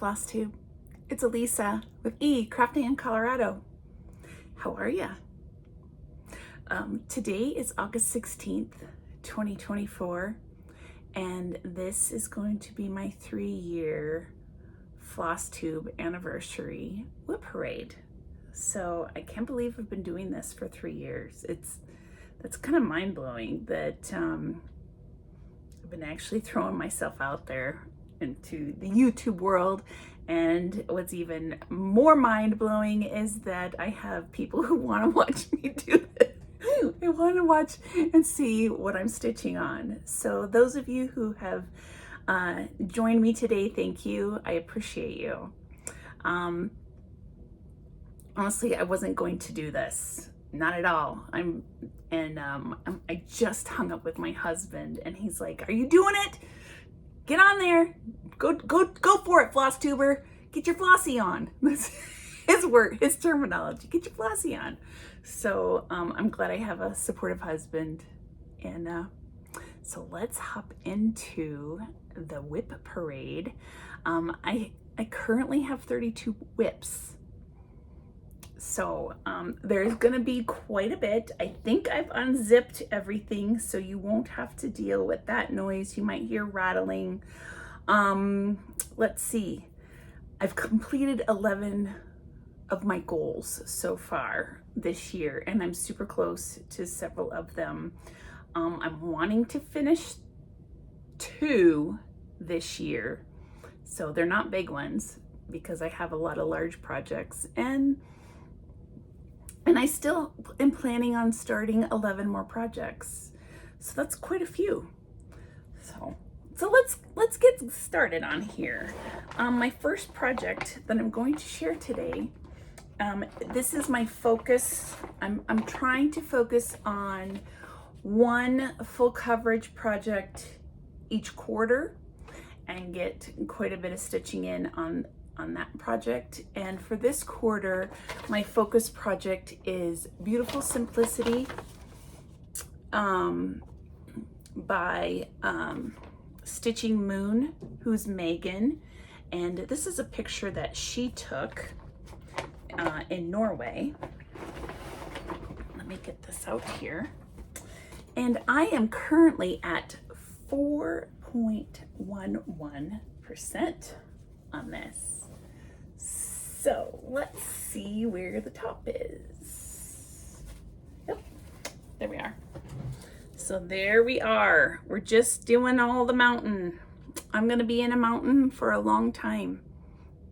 Flosstube. It's Elisa with Crafting in Colorado. How are ya? Today is August 16th, 2024, and this is going to be my 3-year Flosstube anniversary WIP parade. So I can't believe I've been doing this for 3 years. That's kind of mind-blowing that I've been actually throwing myself out there into the YouTube world. And what's even more mind-blowing is that I have people who want to watch me do this. They want to watch and see what I'm stitching on. So those of you who have joined me today, thank you. I appreciate you. Honestly, I wasn't going to do this. Not at all. I just hung up with my husband and he's like, "Are you doing it? Get on there. Go for it, Flosstuber. Get your flossy on." That's his word, his terminology. Get your flossy on. So I'm glad I have a supportive husband. And so let's hop into the WIP parade. I currently have 32 WIPs. So there's gonna be quite a bit. I think I've unzipped everything, so you won't have to deal with that noise. You might hear rattling. Let's see. I've completed 11 of my goals so far this year, and I'm super close to several of them. I'm wanting to finish 2 this year. So they're not big ones because I have a lot of large projects, and I still am planning on starting 11 more projects. So that's quite a few. So let's get started on here. My first project that I'm going to share today, this is my focus. I'm trying to focus on one full coverage project each quarter and get quite a bit of stitching in on that project. And for this quarter, my focus project is Beautiful Simplicity by Stitching Moon, who's Megan. And this is a picture that she took in Norway. Let me get this out here. And I am currently at 4.11% on this. So let's see where the top is. Yep, there we are. So there we are. We're just doing all the mountain. I'm gonna be in a mountain for a long time.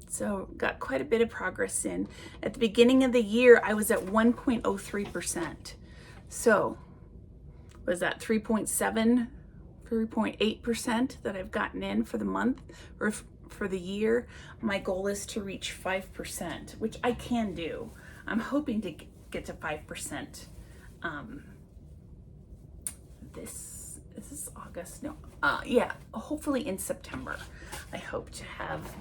So got quite a bit of progress in. At the beginning of the year, I was at 1.03%. So was that 3.8% that I've gotten in for the month or for the year? My goal is to reach 5%, which I can do. I'm hoping to get to 5%. This is August. No, yeah, hopefully in September. I hope to have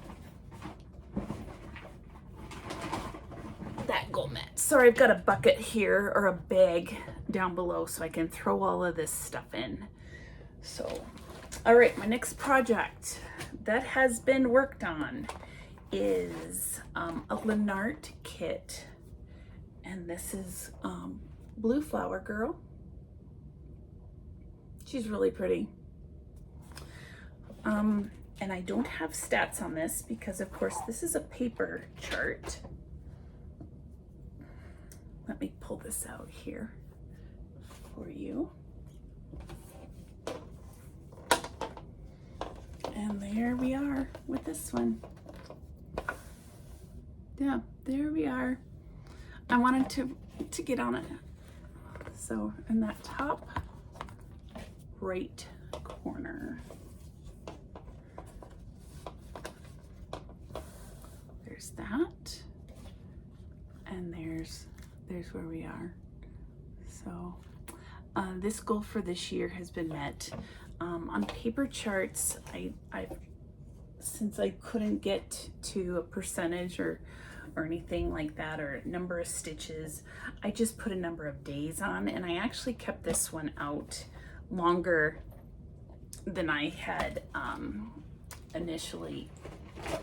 that goal met. Sorry, I've got a bucket here or a bag down below so I can throw all of this stuff in. So, all right, my next project that has been worked on is a Lennart kit. And this is Blue Flower Girl. She's really pretty. And I don't have stats on this because, of course, this is a paper chart. Let me pull this out here for you. And there we are with this one. Yeah, there we are. I wanted to get on it. So in that top right corner, there's that, and there's where we are. So this goal for this year has been met. On paper charts, since I couldn't get to a percentage or anything like that, or number of stitches, I just put a number of days on, and I actually kept this one out longer than I had initially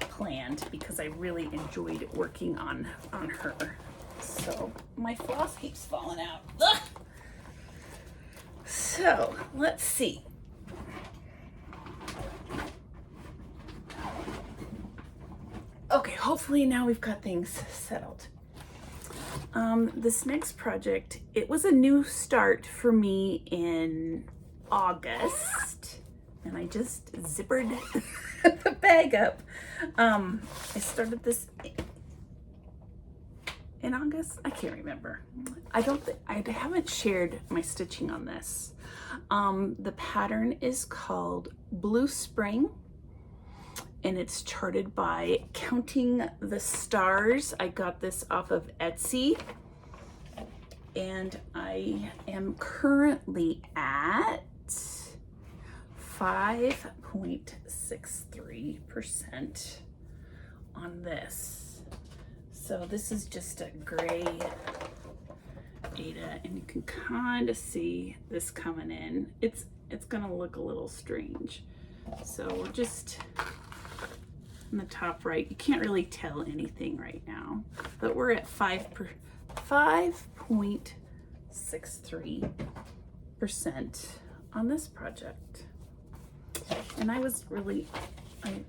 planned because I really enjoyed working on her. So my floss keeps falling out. Ugh. So let's see. Okay, hopefully now we've got things settled. This next project, it was a new start for me in August, and I just zippered the bag up. I started this in August. I can't remember. I haven't shared my stitching on this. The pattern is called Blue Spring, and it's charted by counting the stars. I got this off of Etsy, and I am currently at 5.63% on this. So this is just a gray Ada, and you can kind of see this coming in. It's gonna look a little strange. So we're just in the top right. You can't really tell anything right now, but we're at 5.63% on this project. And I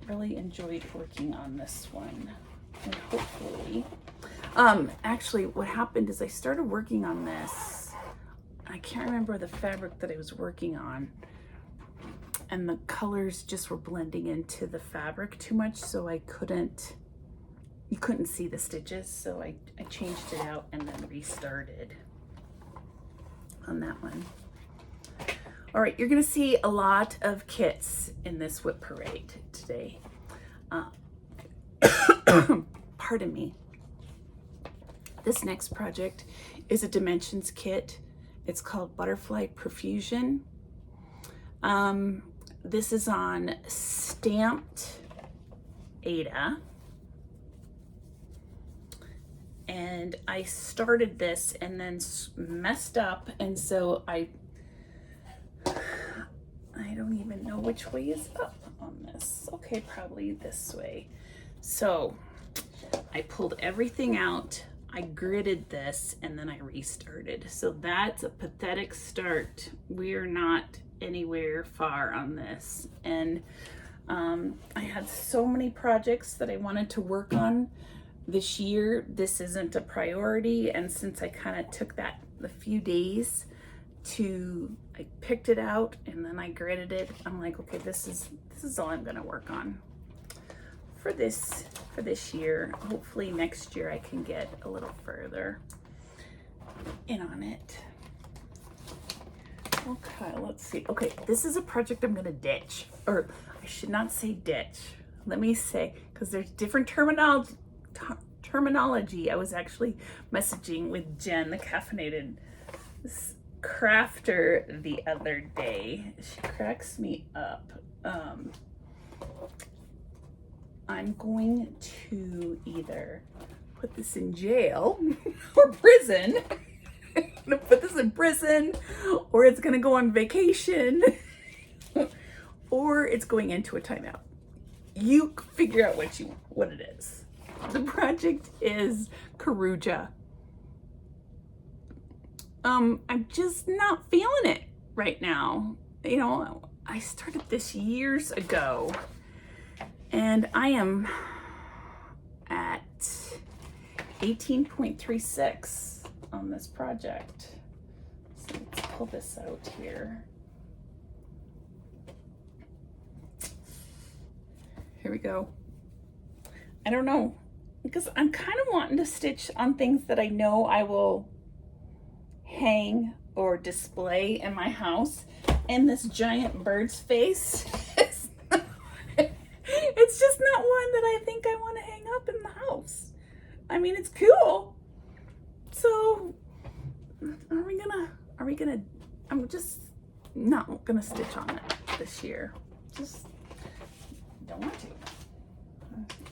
really enjoyed working on this one. And hopefully, actually what happened is I started working on this. I can't remember the fabric that I was working on, and the colors just were blending into the fabric too much, so you couldn't see the stitches. So I changed it out and then restarted on that one. All right, you're gonna see a lot of kits in this WIP parade today. Pardon me. This next project is a dimensions kit. It's called Butterfly Profusion. This is on stamped Ada. And I started this and then messed up, and so I don't even know which way is up on this. Okay, probably this way. So I pulled everything out, I gridded this, and then I restarted. So that's a pathetic start. We're not anywhere far on this. And I had so many projects that I wanted to work on this year. This isn't a priority, and since I kind of took a few days I picked it out and then I gridded it, I'm like, okay, this is all I'm gonna work on for this year. Hopefully next year I can get a little further in on it. Okay, let's see. Okay, this is a project I'm gonna ditch, or I should not say ditch. Let me say, because there's different terminology. I was actually messaging with Jen, the caffeinated crafter, the other day. She cracks me up. I'm going to either put this in jail or prison. I'm gonna put this in prison, or it's gonna go on vacation, or it's going into a timeout. You figure out what it is. The project is Karuja. I'm just not feeling it right now. You know, I started this years ago, and I am at 18.36 on this project. So let's pull this out here. Here we go. I don't know, because I'm kind of wanting to stitch on things that I know I will hang or display in my house, and this giant bird's face it's just not one that I think I want to hang up in the house. I mean, it's cool. So are we gonna I'm just not gonna stitch on it this year. Just don't want to.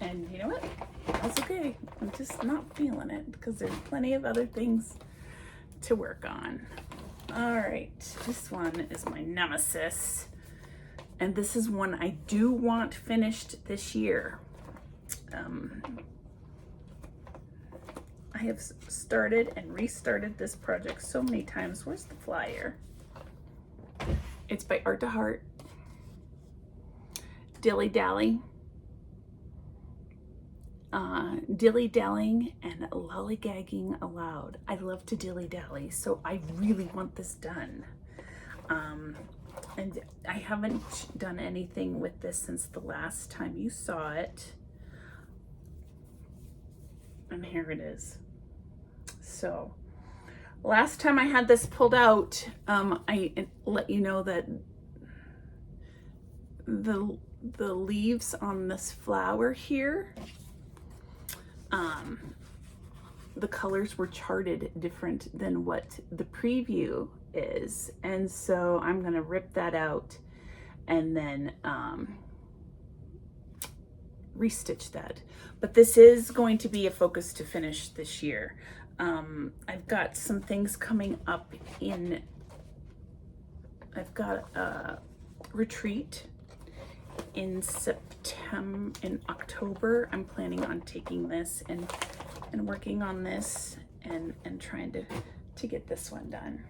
And you know what? That's okay. I'm just not feeling it because there's plenty of other things to work on. All right, this one is my nemesis, and this is one I do want finished this year. I have started and restarted this project so many times. Where's the flyer? It's by Art to Heart. Dilly Dally. Dilly-dallying and lollygagging aloud. I love to dilly-dally, so I really want this done. And I haven't done anything with this since the last time you saw it. And here it is. So, last time I had this pulled out, I let you know that the leaves on this flower here, the colors were charted different than what the preview is, and so I'm gonna rip that out and then restitch that. But this is going to be a focus to finish this year. I've got some things coming up in, I've got a retreat in October. I'm planning on taking this and working on this and trying to get this one done.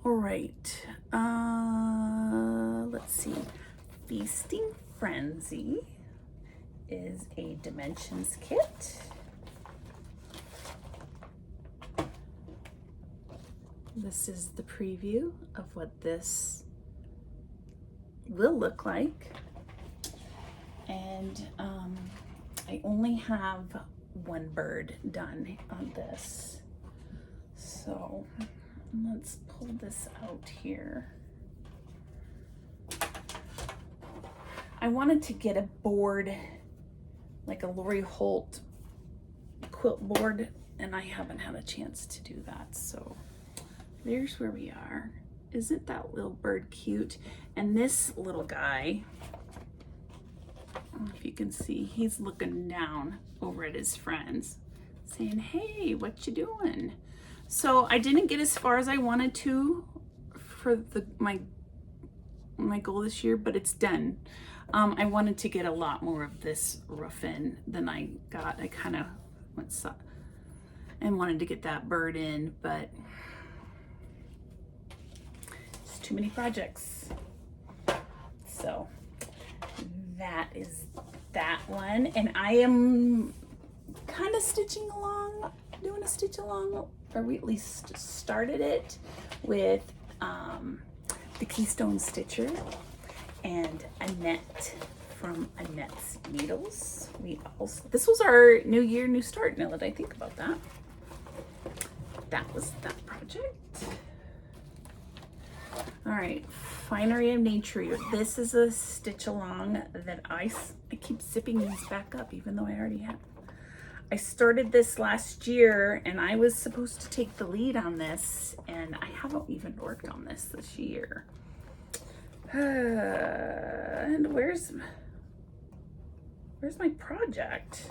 All right, let's see. Feasting Frenzy is a dimensions kit. This is the preview of what this will look like. And I only have one bird done on this. So let's pull this out here. I wanted to get a board, like a Lori Holt quilt board, and I haven't had a chance to do that. So there's where we are. Isn't that little bird cute? And this little guy, if you can see, he's looking down over at his friends saying, hey, what you doing? So I didn't get as far as I wanted to for my goal this year, but it's done. I wanted to get a lot more of this roof in than I got. I kind of and wanted to get that bird in, but it's too many projects. So that is that one, and I am kind of stitching along, doing a stitch along, or we at least started it with the Keystone Stitcher and Annette from Annette's Needles. This was our new year, new start, now that I think about that. That was that project. All right, Finery of Nature. This is a stitch along that I keep zipping these back up, even though I already have. I started this last year, and I was supposed to take the lead on this, and I haven't even worked on this year. And where's my project?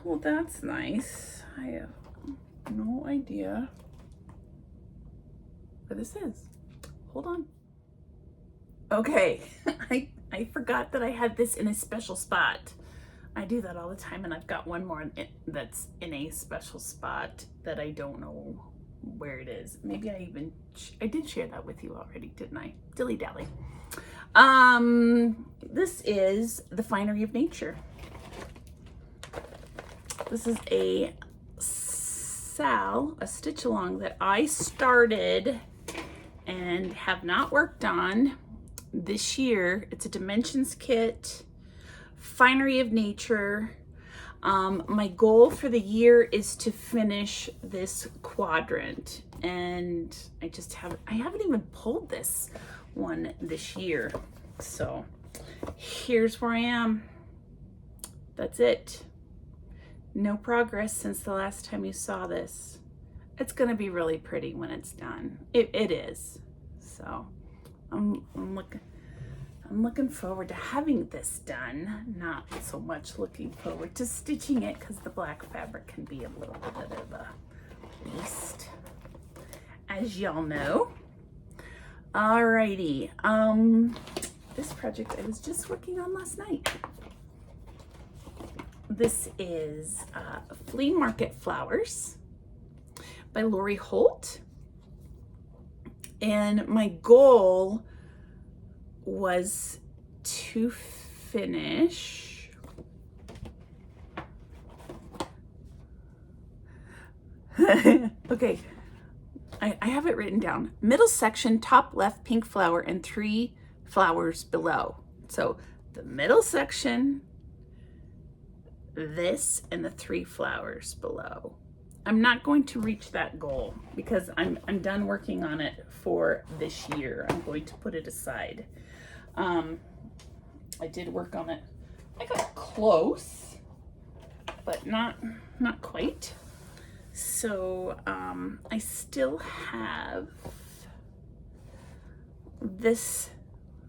Well, that's nice. I have no idea where this is. Hold on. Okay, I forgot that I had this in a special spot. I do that all the time, and I've got one more that's in a special spot that I don't know where it is. Maybe I did share that with you already, didn't I? Dilly dally. This is the Finery of Nature. This is a stitch along that I started and have not worked on this year. It's a dimensions kit, Finery of Nature. My goal for the year is to finish this quadrant, and I haven't even pulled this one this year. So here's where I am. That's it. No progress since the last time you saw this. It's gonna be really pretty when it's done. It is. So I'm looking forward to having this done. Not so much looking forward to stitching it, because the black fabric can be a little bit of a beast, as y'all know. Alrighty. this project I was just working on last night. This is Flea Market Flowers by Lori Holt. And my goal was to finish okay, I have it written down. Middle section, top left, pink flower, and 3 flowers below. So the middle section, this, and the 3 flowers below. I'm not going to reach that goal because I'm done working on it for this year. I'm going to put it aside. I did work on it. I got close, but not quite. So I still have this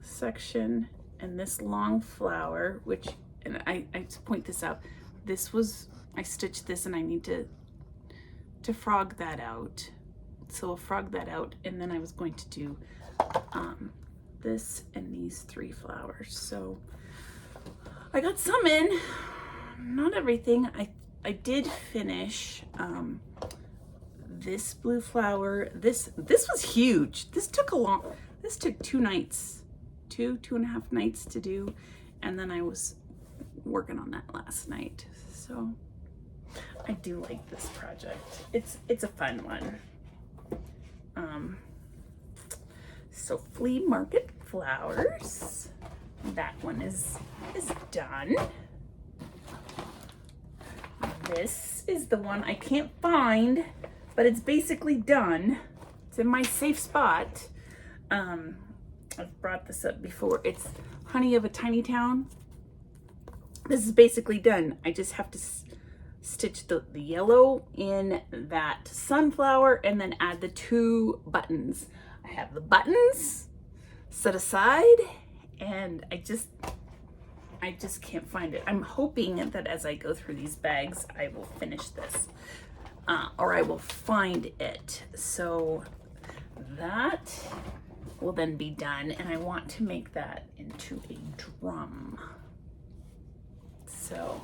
section and this long flower, which, and I point this out, this was, I stitched this and I need to frog that out. So I'll frog that out, and then I was going to do this and these 3 flowers. So I got some in, not everything. I did finish this blue flower. This was huge. This took 2 nights, 2.5 nights to do, and then I was working on that last night. So I do like this project. It's a fun one. So Flea Market Flowers, that one is done. This is the one I can't find, but it's basically done. It's in my safe spot. I've brought this up before. It's Honey of a Tiny Town. This is basically done. I just have to stitch the yellow in that sunflower and then add the 2 buttons. I have the buttons set aside, and I just can't find it. I'm hoping that as I go through these bags, I will finish this, or I will find it. So that will then be done, and I want to make that into a drum. So,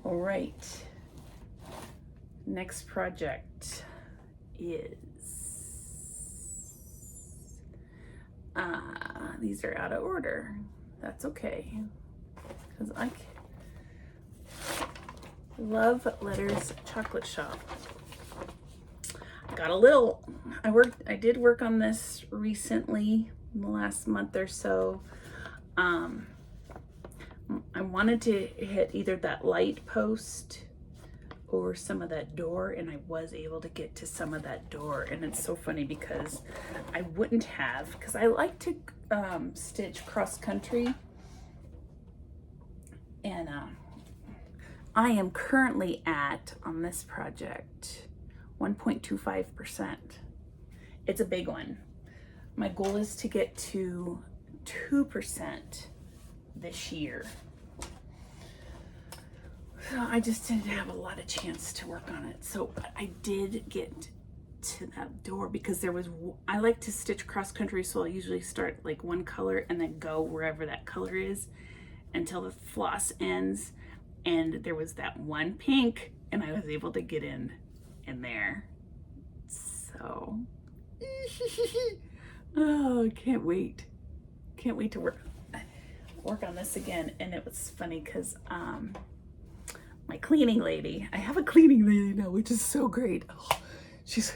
all right. Next project is, these are out of order. That's okay, because I love Letters Chocolate Shop. Got a little, I did work on this recently in the last month or so. I wanted to hit either that light post or some of that door, and I was able to get to some of that door. And it's so funny because I wouldn't have, because I like to stitch cross country, and I am currently at, on this project, 1.25%. It's a big one. My goal is to get to 2% this year. So I just didn't have a lot of chance to work on it. So I did get to that door because there was, I like to stitch cross country, so I'll usually start like one color and then go wherever that color is until the floss ends. And there was that one pink, and I was able to get in there. So, oh, can't wait. Can't wait to work on this again. And it was funny because my cleaning lady, I have a cleaning lady now, which is so great. Oh, she's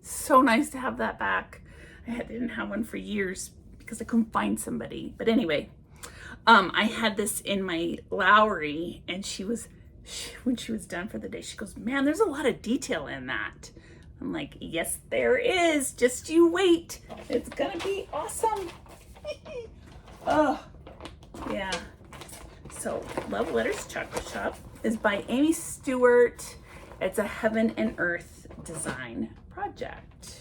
so nice to have that back. I didn't have one for years because I couldn't find somebody. But anyway, I had this in my Lowry, and when she was done for the day, she goes, "Man, there's a lot of detail in that." I'm like, "Yes, there is. Just you wait. It's gonna be awesome." Oh, yeah. So, Love Letters Chocolate Shop is by Amy Stewart. It's a Heaven and Earth design project.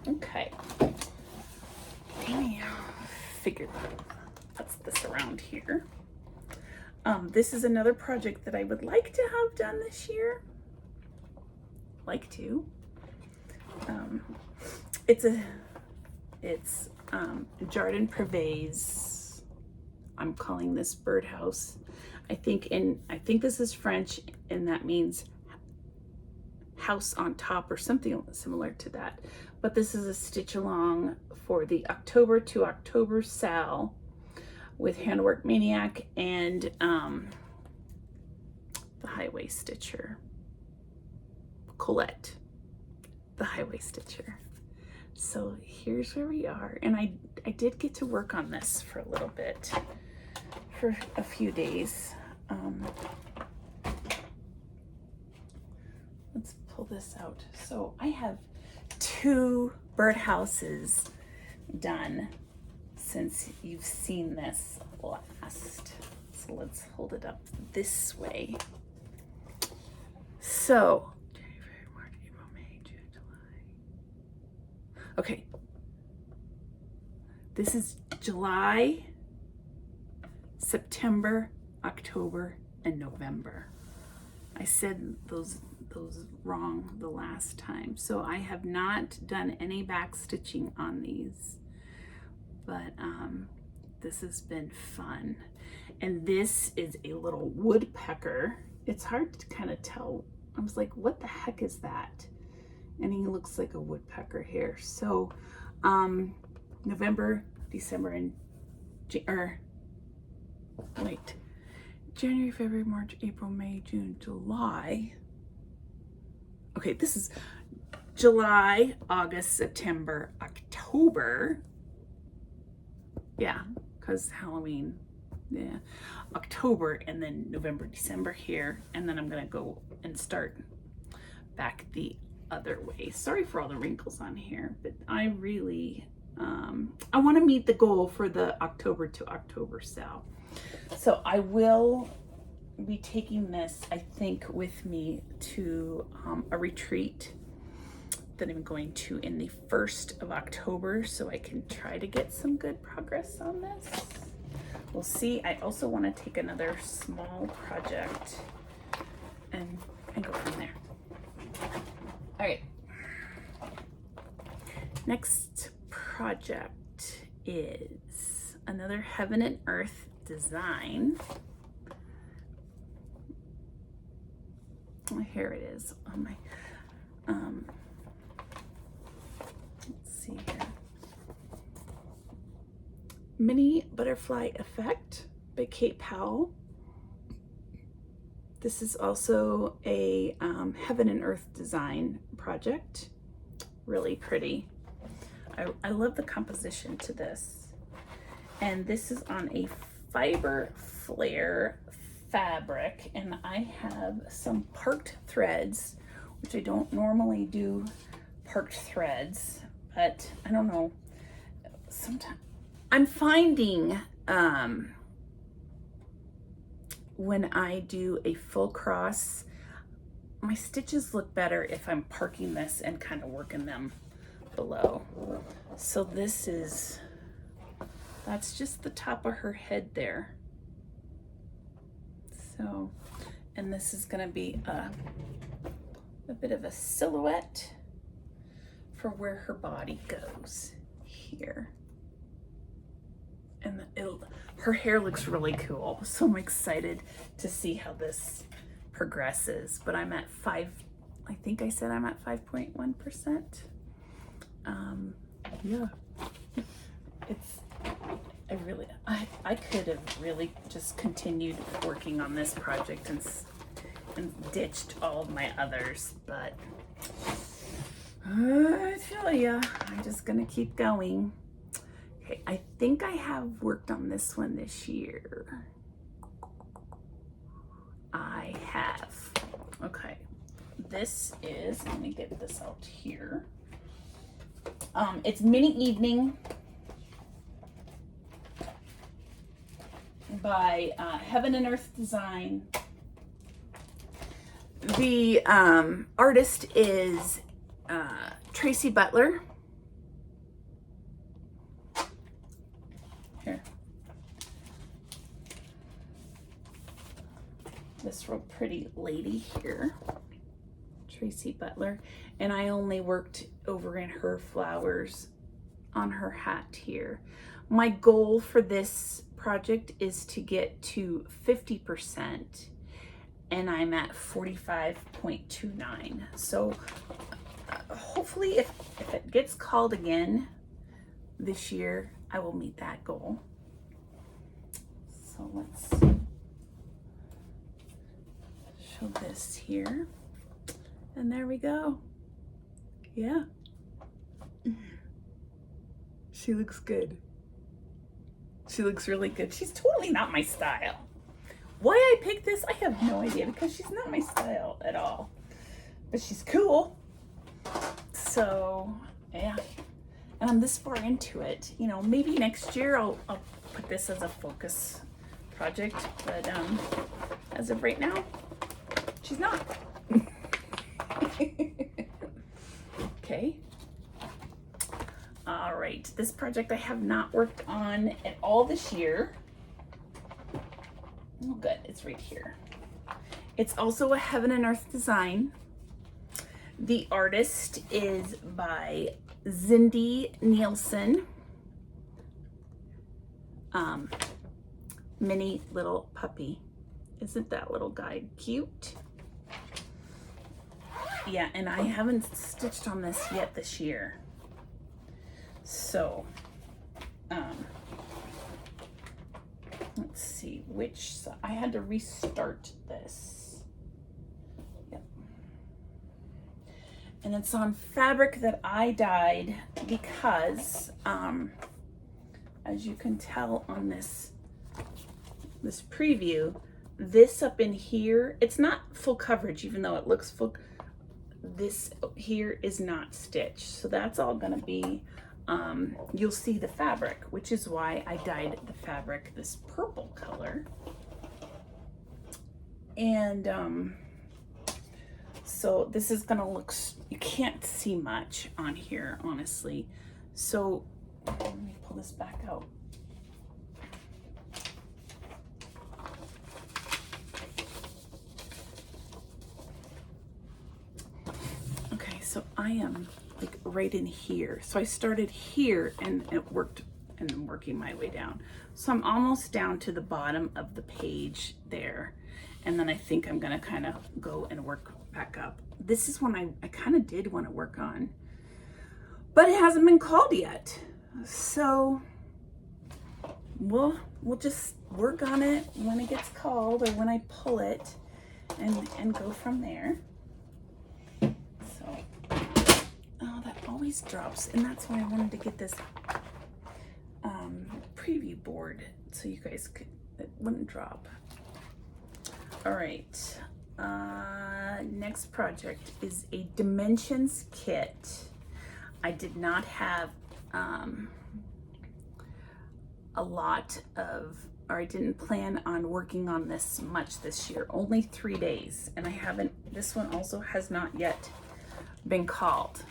Okay. Let me figure that's this around here. This is another project that I would like to have done this year. It's It's Jardin Privé's. I'm calling this birdhouse. I think this is French, and that means house on top or something similar to that. But this is a stitch along for the October to October sale with Handwork Maniac and the Highway Stitcher. Colette, the Highway Stitcher. So here's where we are. And I did get to work on this for a little bit, for a few days. Let's pull this out. So I have 2 birdhouses done since you've seen this last. So let's hold it up this way. So, January, March, April, May, June, July. Okay. This is July, September, October, and November. I said those wrong the last time. So I have not done any back stitching on these, but this has been fun. And this is a little woodpecker. It's hard to kind of tell. I was like, what the heck is that? And he looks like a woodpecker here. So November, December, and January, February, March, April, May, June, July. Okay, this is July, August, September, October. Yeah, because Halloween. Yeah, October, and then November, December here. And then I'm going to go and start back the other way. Sorry for all the wrinkles on here, but I really, I want to meet the goal for the October to October sale. So I will be taking this, I think, with me to a retreat that I'm going to in the 1st of October, so I can try to get some good progress on this. We'll see. I also want to take another small project and go from there. All right. Next project is another Heaven and Earth design. Here it is on my, let's see here. Mini Butterfly Effect by Kate Powell. This is also a Heaven and Earth design project. Really pretty. I love the composition to this. And this is on a fiber flare fabric, and I have some parked threads, which I don't normally do parked threads, but I don't know. Sometimes I'm finding when I do a full cross, my stitches look better if I'm parking this and kind of working them below. So this is, that's just the top of her head there. So, and this is going to be a bit of a silhouette for where her body goes here. And her hair looks really cool, so I'm excited to see how this progresses. But I'm at I think I said I'm at 5.1%. Yeah, I could have really just continued working on this project and ditched all of my others, but I tell ya, I'm just gonna keep going. Okay, I think I have worked on this one this year. I have. Okay, this is, let me get this out here. It's Mini Evening by Heaven and Earth Design. The artist is Tracy Butler. Here. This real pretty lady here, Tracy Butler. And I only worked over in her flowers on her hat here. My goal for this project is to get to 50%, and I'm at 45.29. So hopefully if it gets called again this year, I will meet that goal. So let's show this here. And there we go. Yeah. She looks good. She looks really good. She's totally not my style. Why I picked this, I have no idea, because she's not my style at all. But she's cool. So, yeah. And I'm this far into it. You know, maybe next year I'll put this as a focus project. But as of right now, she's not. Okay. All right, this project I have not worked on at all this year. Oh, good, it's right here. It's also a Heaven and Earth design. The artist is by Cindy Nielsen. Mini little puppy. Isn't that little guy cute? Yeah, and I haven't stitched on this yet this year. So, let's see which, I had to restart this. Yep. And it's on fabric that I dyed because, as you can tell on this preview, this up in here, it's not full coverage, even though it looks full. This here is not stitched, so that's all gonna be, you'll see the fabric, which is why I dyed the fabric this purple color. And so this is gonna look, you can't see much on here, honestly. So let me pull this back out. So I am like right in here. So I started here and it worked, and I'm working my way down. So I'm almost down to the bottom of the page there. And then I think I'm gonna kind of go and work back up. This is one I kind of did want to work on, but it hasn't been called yet. So we'll just work on it when it gets called or when I pull it and go from there. Always drops, and that's why I wanted to get this preview board so you guys could, it wouldn't drop. All right, next project is a dimensions kit. I did not have a lot of, or I didn't plan on working on this much this year, only 3 days, and I haven't, this one also has not yet been called.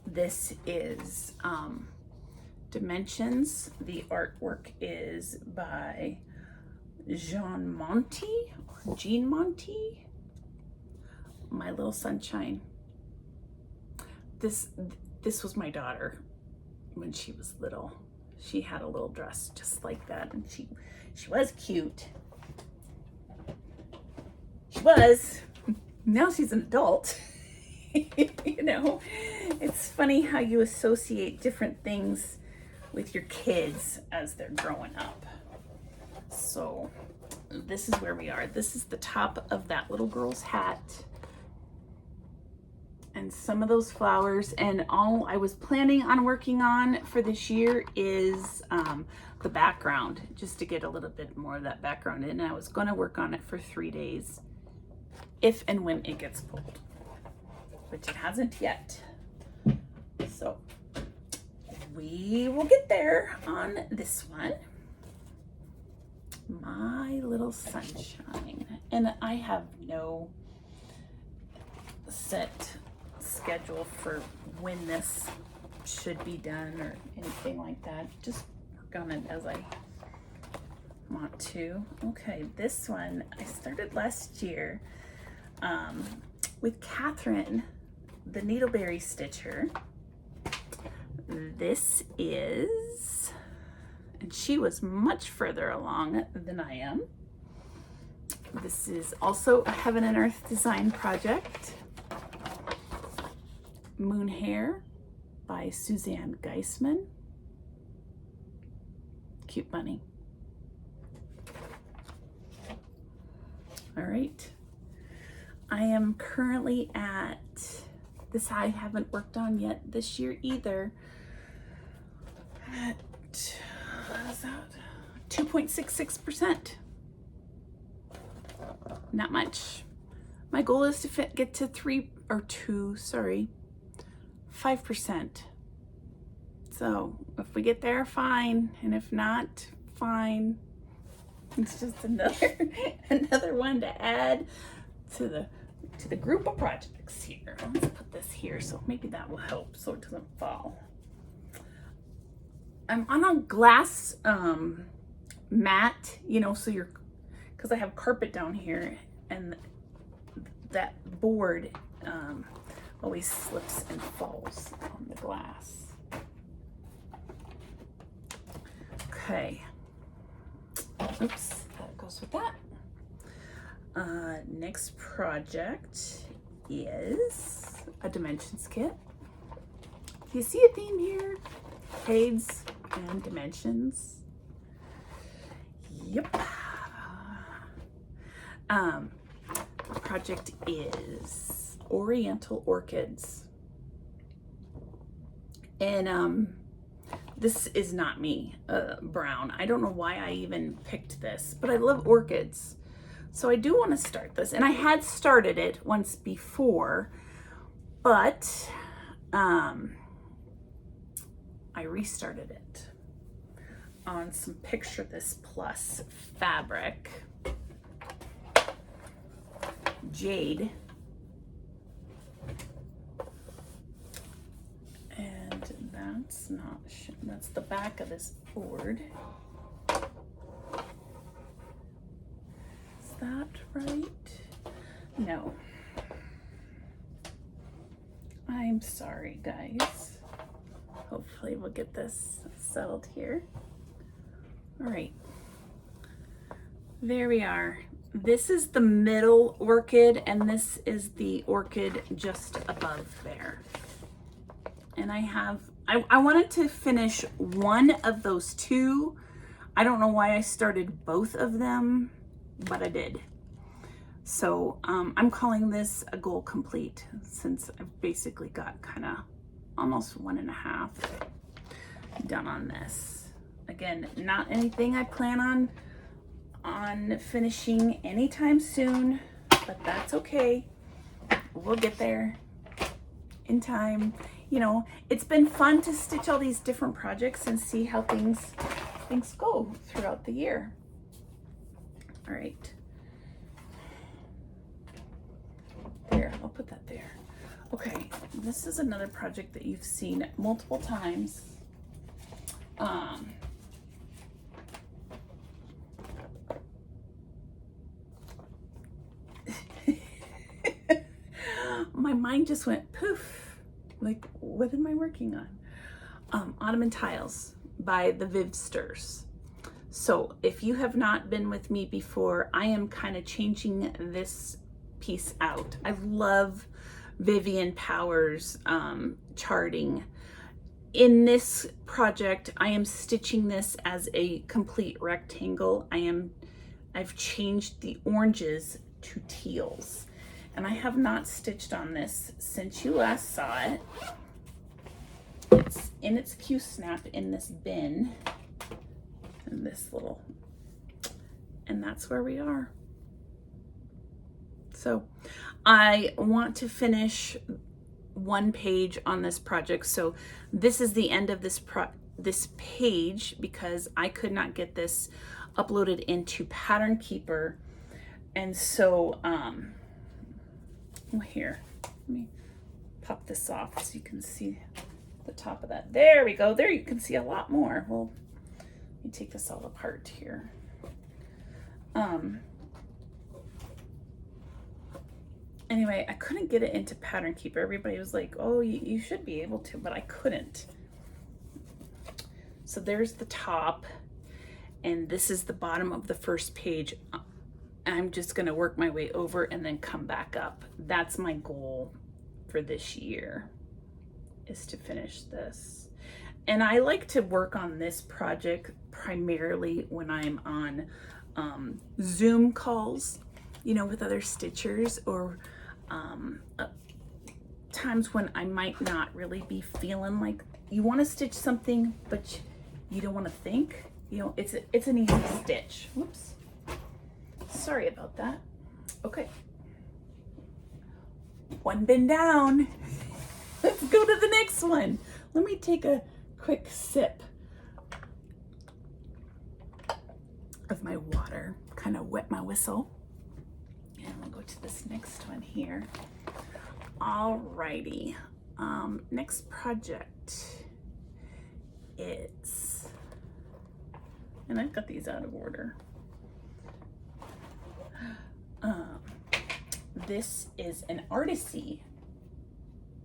This is Dimensions. The artwork is by Jean Monty, My Little Sunshine. This was my daughter when she was little. She had a little dress just like that, and she was cute. She was. Now she's an adult. You know, it's funny how you associate different things with your kids as they're growing up. So this is where we are. This is the top of that little girl's hat and some of those flowers. And all I was planning on working on for this year is the background, just to get a little bit more of that background in. And I was going to work on it for 3 days if and when it gets pulled, which it hasn't yet. So we will get there on this one. My Little Sunshine. And I have no set schedule for when this should be done or anything like that. Just work on it as I want to. Okay, this one I started last year with Catherine, the Needleberry Stitcher. This is, and she was much further along than I am. This is also a Heaven and Earth design project. Moon Hair by Suzanne Geisman. Cute bunny. All right. I am currently at, this I haven't worked on yet this year either, at, what is that? 2.66%. Not much. My goal is to get to 5%. So if we get there, fine. And if not, fine. It's just another one to add to the group of projects here. Let's put this here so maybe that will help so it doesn't fall. I'm on a glass mat, you know, so because I have carpet down here and that board always slips and falls on the glass. Okay. Oops, that goes with that. Next project is a dimensions kit. Do you see a theme here? Shades and dimensions. Yep. The project is Oriental Orchids. And this is not me, brown. I don't know why I even picked this, but I love orchids. So I do want to start this. And I had started it once before, but I restarted it on some Picture This Plus fabric. Jade. And that's the back of this board. Is that right? No. I'm sorry, guys. Hopefully we'll get this settled here. All right. There we are. This is the middle orchid, and this is the orchid just above there. And I wanted to finish one of those two. I don't know why I started both of them, but I did. So I'm calling this a goal complete since I've basically got kind of almost 1.5 done on this. Again, not anything I plan on finishing anytime soon, but that's okay. We'll get there in time. You know, it's been fun to stitch all these different projects and see how things go throughout the year. All right. There, I'll put that there. Okay, this is another project that you've seen multiple times. My mind just went poof. Like, what am I working on? Ottoman Tiles by the Vivsters. So if you have not been with me before, I am kind of changing this piece out. I love Vivian Powers charting. In this project, I am stitching this as a complete rectangle. I've changed the oranges to teals. And I have not stitched on this since you last saw it. It's in its Q-snap in this bin. And this little, and that's where we are. So I want to finish one page on this project. So this is the end of this page because I could not get this uploaded into Pattern Keeper. And so, well, here, let me pop this off so you can see the top of that. There we go. There you can see a lot more. Well, let me take this all apart here. Anyway, I couldn't get it into Pattern Keeper. Everybody was like, oh, you should be able to, but I couldn't. So there's the top, and this is the bottom of the first page. I'm just gonna work my way over and then come back up. That's my goal for this year, is to finish this. And I like to work on this project primarily when I'm on Zoom calls, you know, with other stitchers, or times when I might not really be feeling like you want to stitch something, but you don't want to think. You know, it's an easy stitch. Whoops. Sorry about that. Okay. One bin down. Let's go to the next one. Let me take a quick sip of my water, kind of wet my whistle. And we'll go to this next one here. Alrighty. Next project. It's, and I've got these out of order. This is an artisy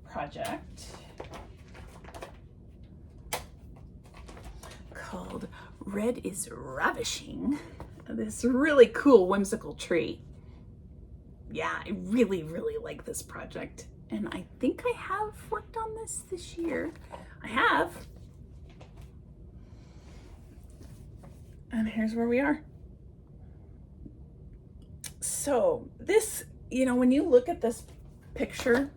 project called Red is Ravishing. This really cool whimsical tree. Yeah, I really, really like this project. And I think I have worked on this year. I have. And here's where we are. So this, you know, when you look at this picture,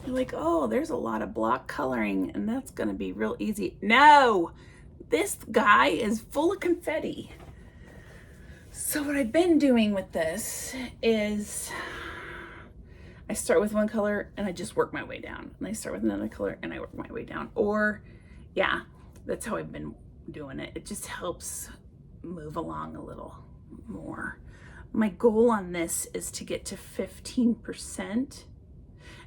you're like, oh, there's a lot of block coloring and that's gonna be real easy. No, this guy is full of confetti. So what I've been doing with this is I start with one color and I just work my way down. And I start with another color and I work my way down. Or yeah, that's how I've been doing it. It just helps move along a little more. My goal on this is to get to 15%, and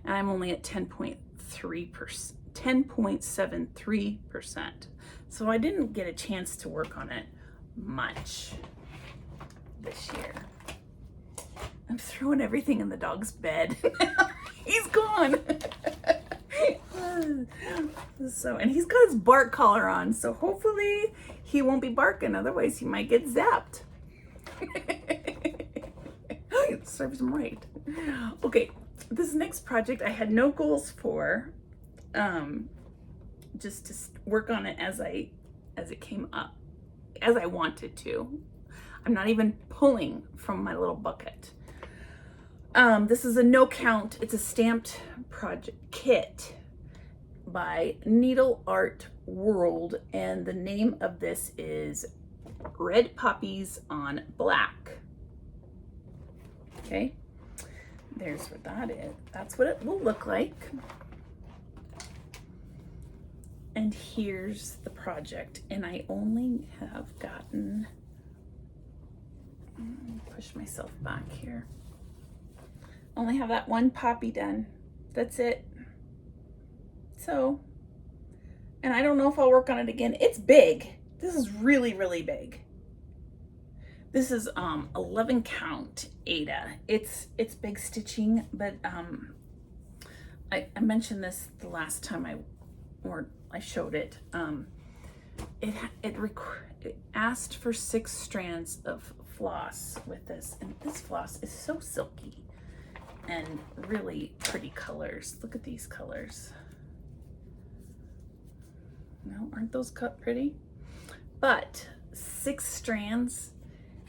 I'm only at 10.73%. So I didn't get a chance to work on it much this year. I'm throwing everything in the dog's bed. He's gone. So, and he's got his bark collar on, so hopefully he won't be barking, otherwise he might get zapped. It serves him right. Okay, this next project I had no goals for, just to work on it as it came up, as I wanted to. I'm not even pulling from my little bucket. This is a no count. It's a stamped project kit by Needle Art World, and the name of this is Red Poppies on Black. Okay, there's what that is. That's what it will look like. And here's the project, and I only have gotten, push myself back here. Only have that one poppy done. That's it. So, and I don't know if I'll work on it again. It's big. This is really, really big. This is 11 count Ada. It's big stitching, but I mentioned this the last time I showed it. It asked for 6 strands of floss with this, and this floss is so silky and really pretty colors. Look at these colors. No, aren't those cut pretty? But 6 strands,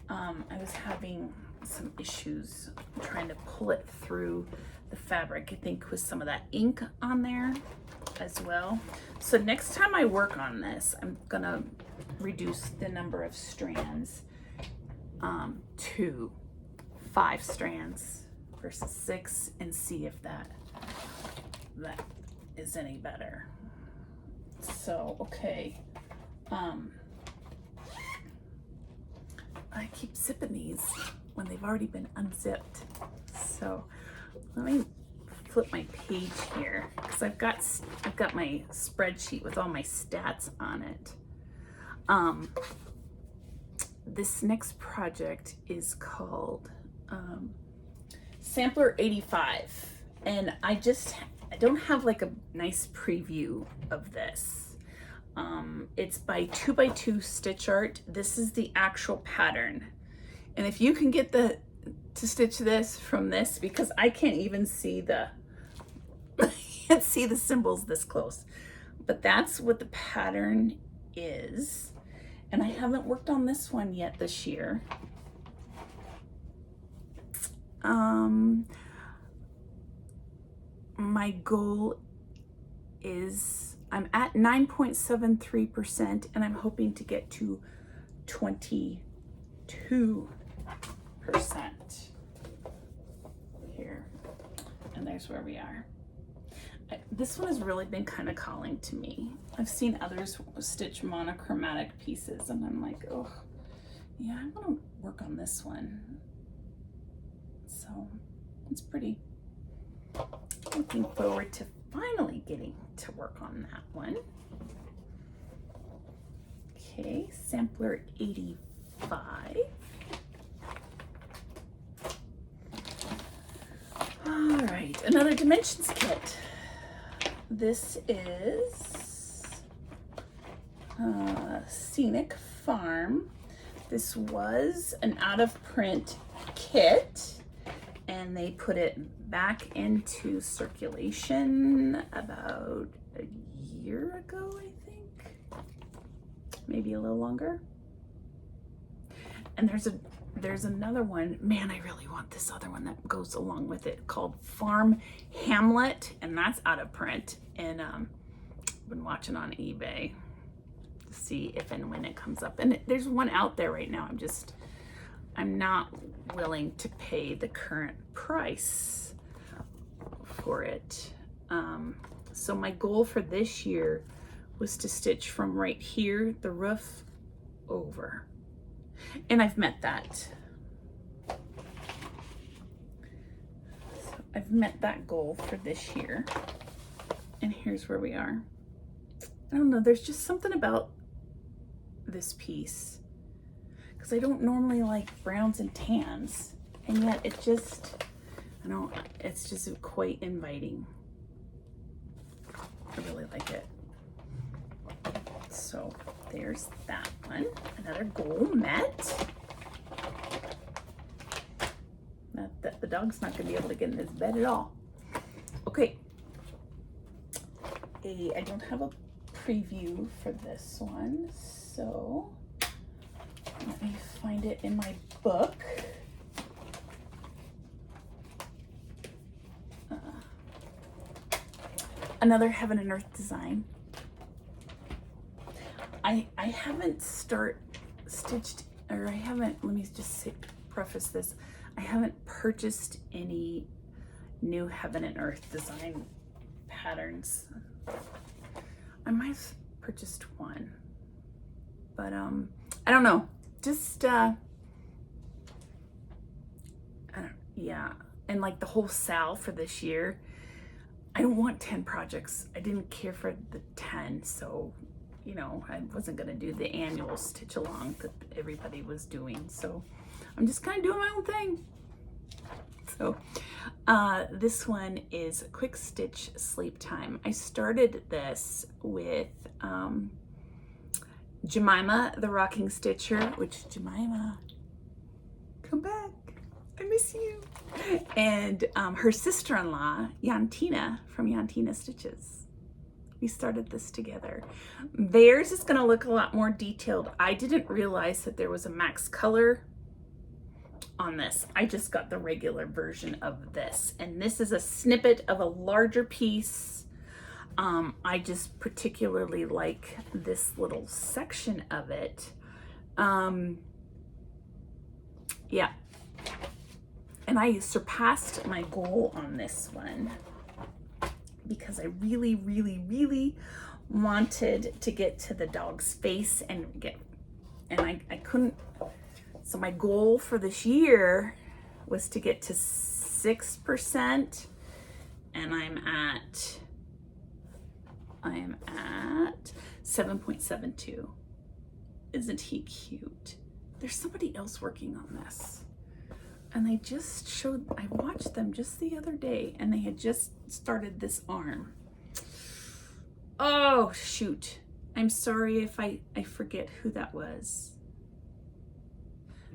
I was having some issues trying to pull it through the fabric, I think with some of that ink on there as well. So next time I work on this, I'm gonna reduce the number of strands to 5 strands versus 6 and see if that is any better. So, okay. I keep zipping these when they've already been unzipped. So let me flip my page here because I've got my spreadsheet with all my stats on it. This next project is called Sampler 85, and I don't have like a nice preview of this. It's by 2x2 Stitch Art. This is the actual pattern. And if you can get to stitch this from this, because I can't even see the symbols this close, but that's what the pattern is. And I haven't worked on this one yet this year. My goal is, I'm at 9.73% and I'm hoping to get to 22% here. And there's where we are. This one has really been kind of calling to me. I've seen others stitch monochromatic pieces and I'm like, oh, yeah, I want to work on this one. So it's pretty. Looking forward to finally getting to work on that one. Okay, sampler 85. All right, another dimensions kit. This is Scenic Farm. This was an out of print kit and they put it back into circulation about a year ago, I think, maybe a little longer. And there's another one, man, I really want this other one that goes along with it, called Farm Hamlet, and that's out of print. And I've been watching on eBay to see if and when it comes up. And there's one out there right now. I'm not willing to pay the current price for it. So my goal for this year was to stitch from right here, the roof, over. And I've met that. So I've met that goal for this year. And here's where we are. I don't know, there's just something about this piece, because I don't normally like browns and tans, and yet it just, it's just quite inviting. I really like it. So there's that one. Another goal met. The dog's not gonna be able to get in his bed at all. Okay. I don't have a preview for this one, so let me find it in my book. Another Heaven and Earth design. I haven't stitched, or I haven't, let me just preface this. I haven't purchased any new Heaven and Earth design patterns. I might have purchased one, but I don't know. Just yeah. And like the whole sal for this year, I don't want 10 projects. I didn't care for the 10, so you know, I wasn't gonna do the annual stitch along that everybody was doing. So I'm just kind of doing my own thing. So this one is Quick Stitch Sleep Time. I started this with Jemima the Rocking Stitcher, which, Jemima, come back, I miss you. And her sister-in-law, Yantina from Yantina Stitches. We started this together. Theirs is gonna look a lot more detailed. I didn't realize that there was a max color on this. I just got the regular version of this. And this is a snippet of a larger piece. I just particularly like this little section of it. Yeah. And I surpassed my goal on this one, because I really, really, really wanted to get to the dog's face and I couldn't. So my goal for this year was to get to 6%, and I am at 7.72. Isn't he cute? There's somebody else working on this. And I watched them just the other day, and they had just started this arm. Oh, shoot. I'm sorry if I forget who that was.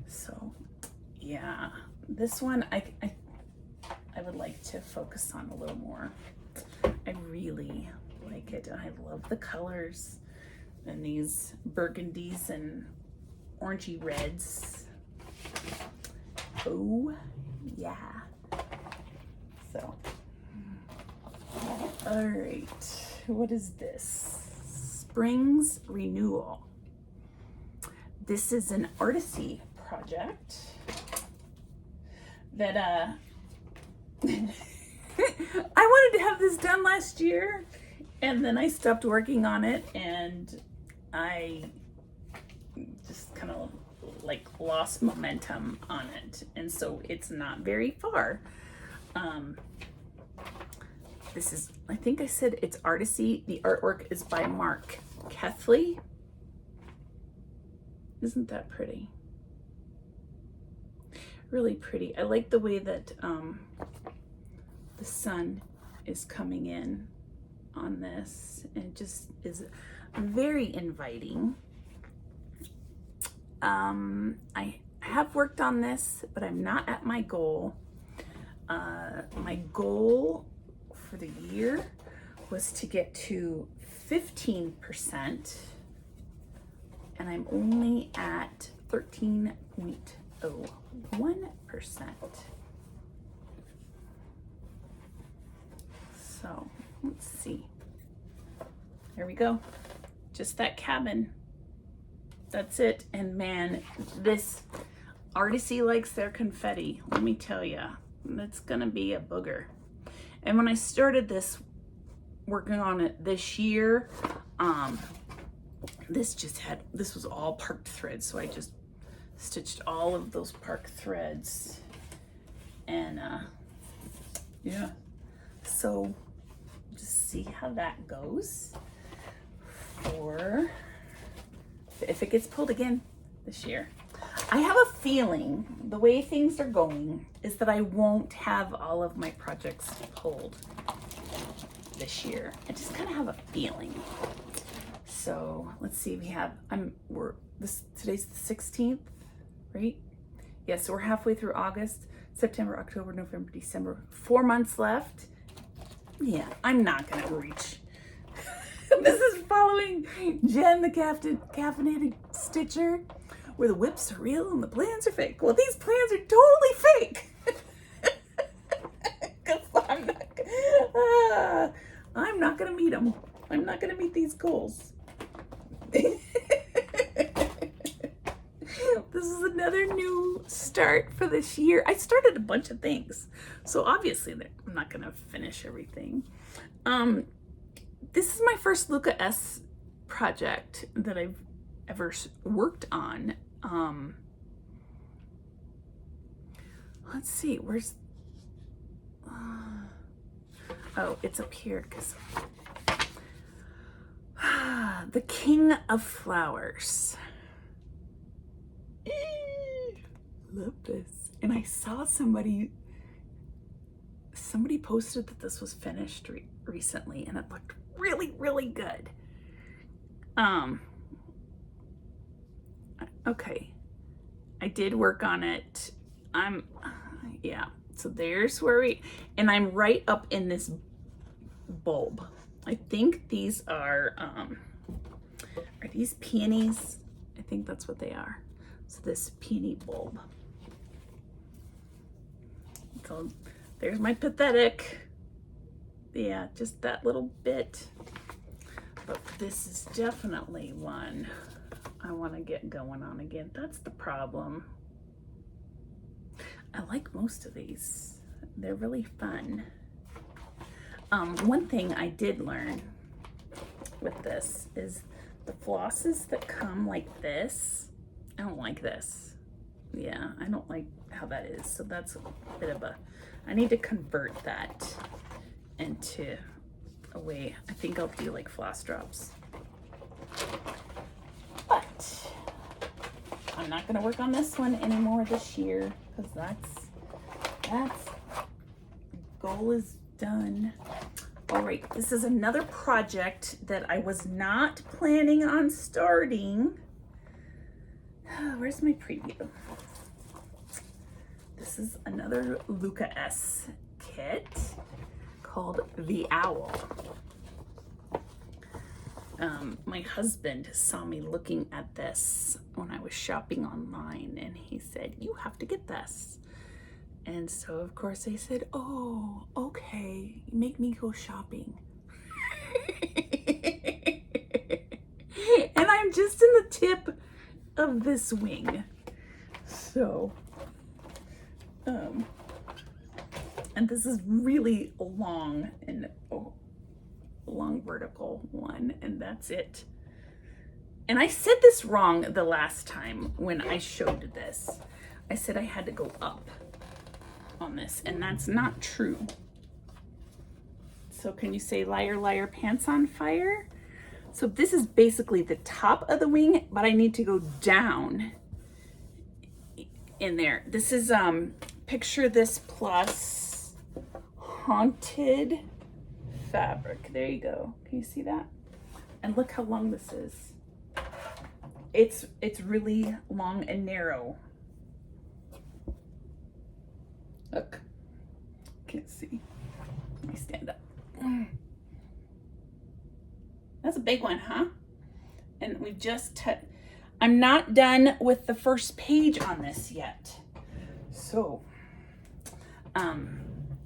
So yeah, this one I would like to focus on a little more. I really like it. I love the colors and these burgundies and orangey reds. Oh yeah. So, all right, what is this? Spring's Renewal. This is an artsy project that I wanted to have this done last year, and then I stopped working on it, and I just kind of like lost momentum on it, and so it's not very far. This is, I think I said it's artsy. The artwork is by Mark Kethley. Isn't that pretty? Really pretty. I like the way that the sun is coming in on this, and it just is very inviting. I have worked on this, but I'm not at my goal. My goal for the year was to get to 15%, and I'm only at 13.01%. So let's see. There we go. Just that cabin. That's it. And man, this artsy likes their confetti. Let me tell you, that's gonna be a booger. And when I started this, working on it this year, this was all parked threads. So I just stitched all of those parked threads, and yeah. So just see how that goes for if it gets pulled again this year. I have a feeling the way things are going is that I won't have all of my projects pulled this year. I just kind of have a feeling. So let's see, today's the 16th, right? Yeah, so we're halfway through August, September, October, November, December, 4 months left. Yeah, I'm not gonna reach. This is following Jen, the caffeinated stitcher, where the whips are real and the plans are fake. Well, these plans are totally fake. Because I'm not gonna meet them. I'm not gonna meet these goals. This is another new start for this year. I started a bunch of things, so obviously I'm not gonna finish everything. This is my first Luca S project that I've ever worked on. Let's see, where's oh, it's up here, because the King of Flowers. Love this. And I saw somebody posted that this was finished recently, and it looked really, really good. Okay, I did work on it. Yeah, so there's where and I'm right up in this bulb. I think these are these peonies? I think that's what they are. So this peony bulb. So there's my pathetic. Yeah, just that little bit. But this is definitely one I want to get going on again. That's the problem. I like most of these. They're really fun. One thing I did learn with this is the flosses that come like this. I don't like this. Yeah, I don't like how that is. So that's a bit of I need to convert that into a way. I think I'll do like floss drops. But I'm not gonna work on this one anymore this year, because that's goal is done. All right, this is another project that I was not planning on starting. Where's my preview? This is another Luca S kit called The Owl. My husband saw me looking at this when I was shopping online, and he said, "You have to get this." And so, of course, I said, "Oh, okay, make me go shopping." And I'm just in the tip of this wing. So, and this is really long and long vertical one, and that's it. And I said this wrong the last time when I showed this. I said I had to go up on this, and that's not true. So can you say liar, liar, pants on fire? So this is basically the top of the wing, but I need to go down in there. This is Picture This Plus Haunted fabric. There you go. Can you see that? And look how long this is. It's really long and narrow. Look. Can't see. Let me stand up. That's a big one, huh? And we've just I'm not done with the first page on this yet. So,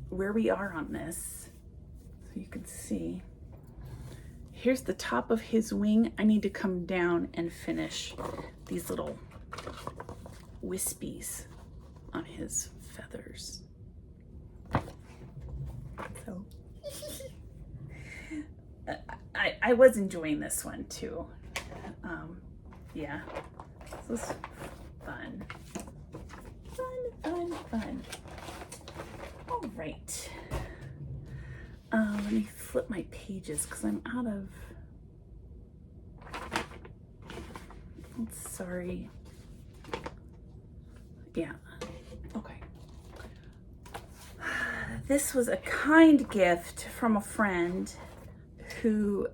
where we are on this, so you can see, here's the top of his wing. I need to come down and finish these little wispies on his feathers. So, I was enjoying this one too. Yeah, this was fun. Fun. All right. Let me flip my pages because I'm out of, sorry. Yeah, okay. This was a kind gift from a friend who,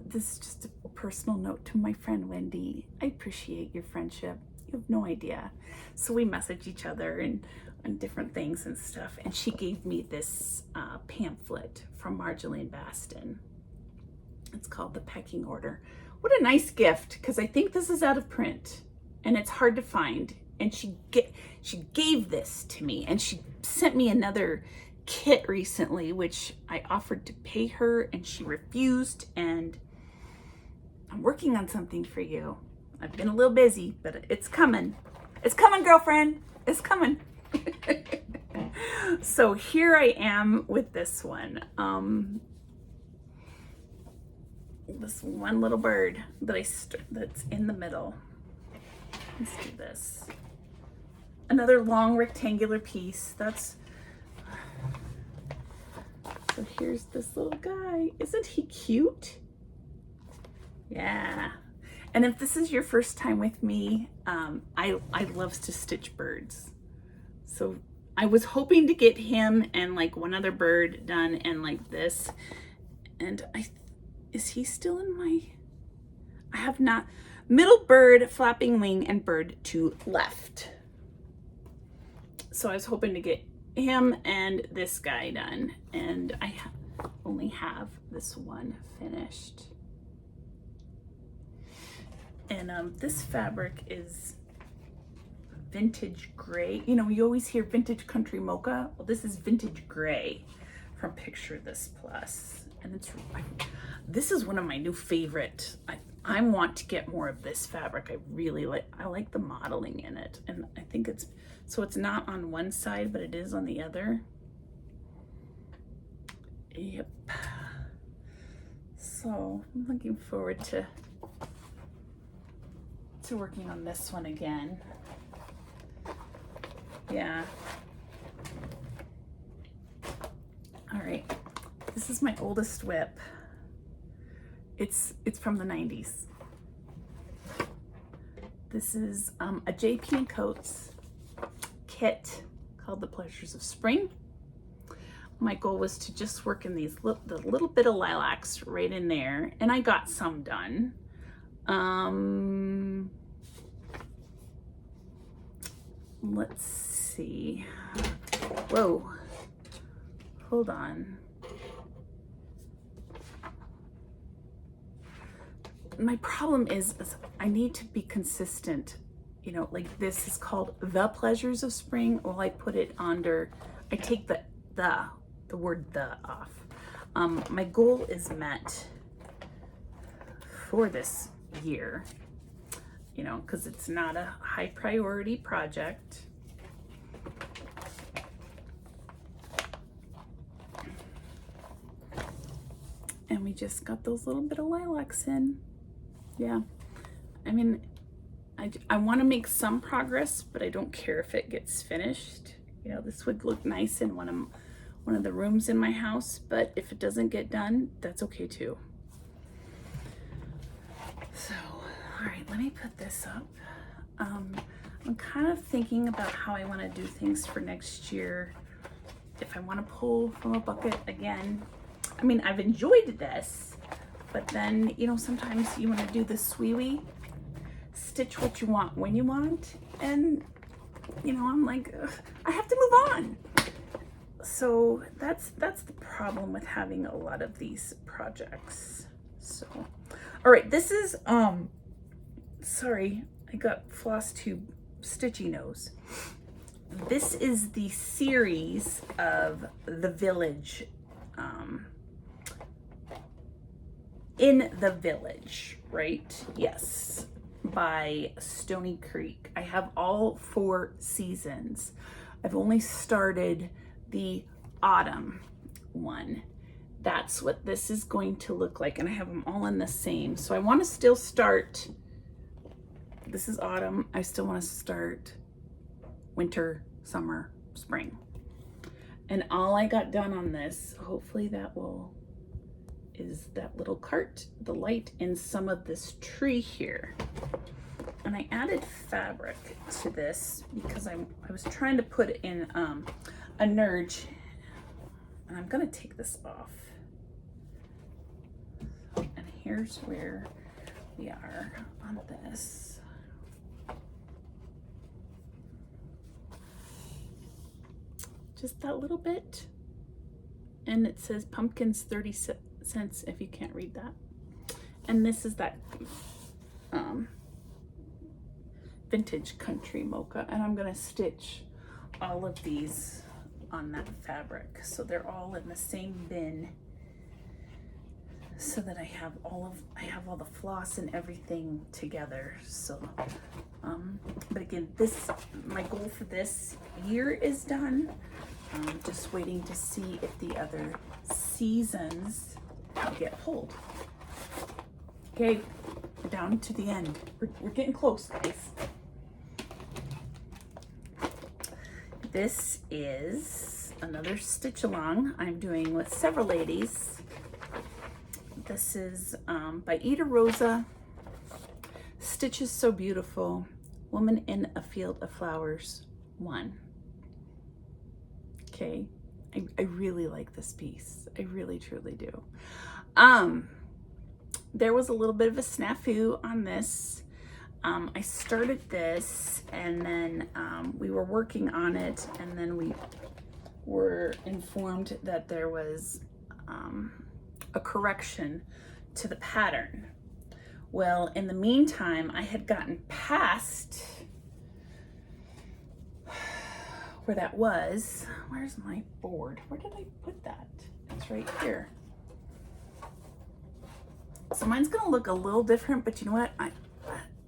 this is just a personal note to my friend Wendy. I appreciate your friendship. You have no idea. So we message each other and different things and stuff. And she gave me this pamphlet from Marjolaine Baston. It's called The Pecking Order. What a nice gift, because I think this is out of print and it's hard to find. And she gave this to me, and she sent me another kit recently, which I offered to pay her and she refused, and I'm working on something for you. I've been a little busy, but it's coming. It's coming, girlfriend. It's coming. So here I am with this one. This one little bird that that's in the middle. Let's do this. Another long rectangular piece. So here's this little guy. Isn't he cute? Yeah. And if this is your first time with me, I love to stitch birds. So I was hoping to get him and like one other bird done and like this. And is he still in my, I have not, middle bird, flapping wing, and bird to left. So I was hoping to get him and this guy done, and I only have this one finished. And this fabric is vintage gray. You know, you always hear vintage country mocha. Well, this is vintage gray from Picture This Plus, and this is one of my new favorite. I want to get more of this fabric. I like the modeling in it, and I think it's not on one side, but it is on the other. Yep. So I'm looking forward to working on this one again. Yeah. All right. This is my oldest WIP. It's from the 90s. This is a JP & Coates kit called The Pleasures of Spring. My goal was to just work in these the little bit of lilacs right in there, and I got some done. Let's see. Whoa, hold on. My problem is I need to be consistent. You know, like this is called The Pleasures of Spring. Well, I put it under, I take the word the off. My goal is met for this year, you know, because it's not a high priority project. And we just got those little bit of lilacs in. Yeah, I mean, I want to make some progress, but I don't care if it gets finished. You know, this would look nice in one of the rooms in my house, but if it doesn't get done, that's okay too. So, all right, let me put this up. I'm kind of thinking about how I want to do things for next year. If I want to pull from a bucket again. I mean, I've enjoyed this, but then, you know, sometimes you want to do the swee-wee, stitch what you want when you want, and, you know, I'm like, ugh, I have to move on. So that's the problem with having a lot of these projects. So, all right, this is, sorry, I got Flosstube stitchy nose. This is the series of The Village, In the Village, right? Yes, by Stony Creek. I have all 4 seasons. I've only started the autumn one. That's what this is going to look like, and I have them all in the same. So I want to still start, this is autumn, I still want to start winter, summer, spring. And all I got done on this, hopefully that is that little cart, the light, and some of this tree here. And I added fabric to this because I was trying to put in a nurge, and I'm gonna take this off. And here's where we are on this. Just that little bit. And it says pumpkins 30 cents if you can't read that. And this is that vintage country mocha, and I'm gonna stitch all of these on that fabric so they're all in the same bin, so that I have all the floss and everything together. So but again, my goal for this year is done. I'm just waiting to see if the other seasons get pulled. Okay, we're down to the end. We're getting close, guys. This is another stitch along I'm doing with several ladies. This is by Ida Rosa. Stitches So Beautiful. Woman in a Field of Flowers 1. Okay, I really like this piece. I really truly do. There was a little bit of a snafu on this. I started this, and then we were working on it, and then we were informed that there was a correction to the pattern. Well, in the meantime, I had gotten past where that was. Where's my board? Where did I put that? It's right here. So mine's gonna look a little different, but you know what?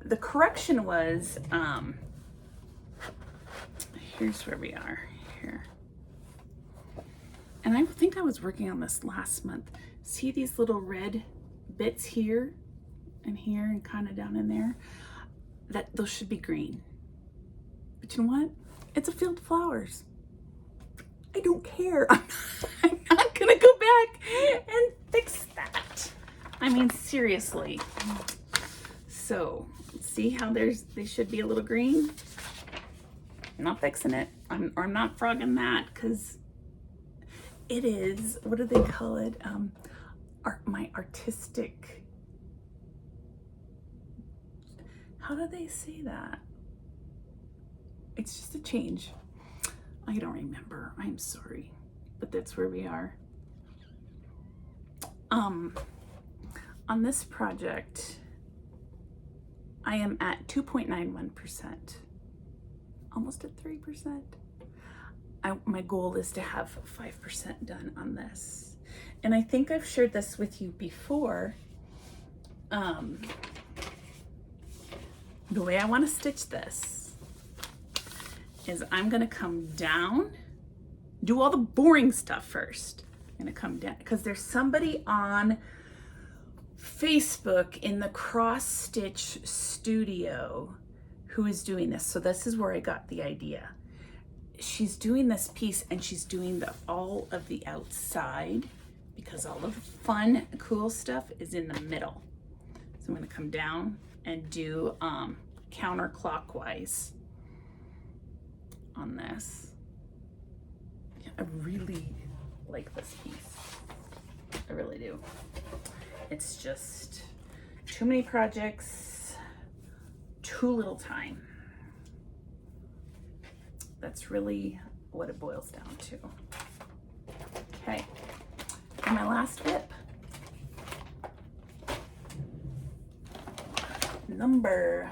The correction was, here's where we are here. And I think I was working on this last month. See these little red bits here and here and kind of down in there? Those should be green. But you know what? It's a field of flowers. I don't care. I'm not gonna go back and fix that. I mean, seriously. So, see how they should be a little green? I'm not fixing it. I'm not frogging that because it is, what do they call it? My artistic, how do they say that? It's just a change. I don't remember. I'm sorry, but that's where we are. On this project, I am at 2.91%, almost at 3%. My goal is to have 5% done on this. And I think I've shared this with you before. The way I want to stitch this is I'm going to come down, do all the boring stuff first. I'm going to come down because there's somebody on Facebook in the cross stitch studio who is doing this. So this is where I got the idea. She's doing this piece and she's doing all of the outside because all of the fun, cool stuff is in the middle. So I'm going to come down and do counterclockwise on this. I really like this piece. I really do. It's just too many projects, too little time. That's really what it boils down to. Okay, and my last WIP. Number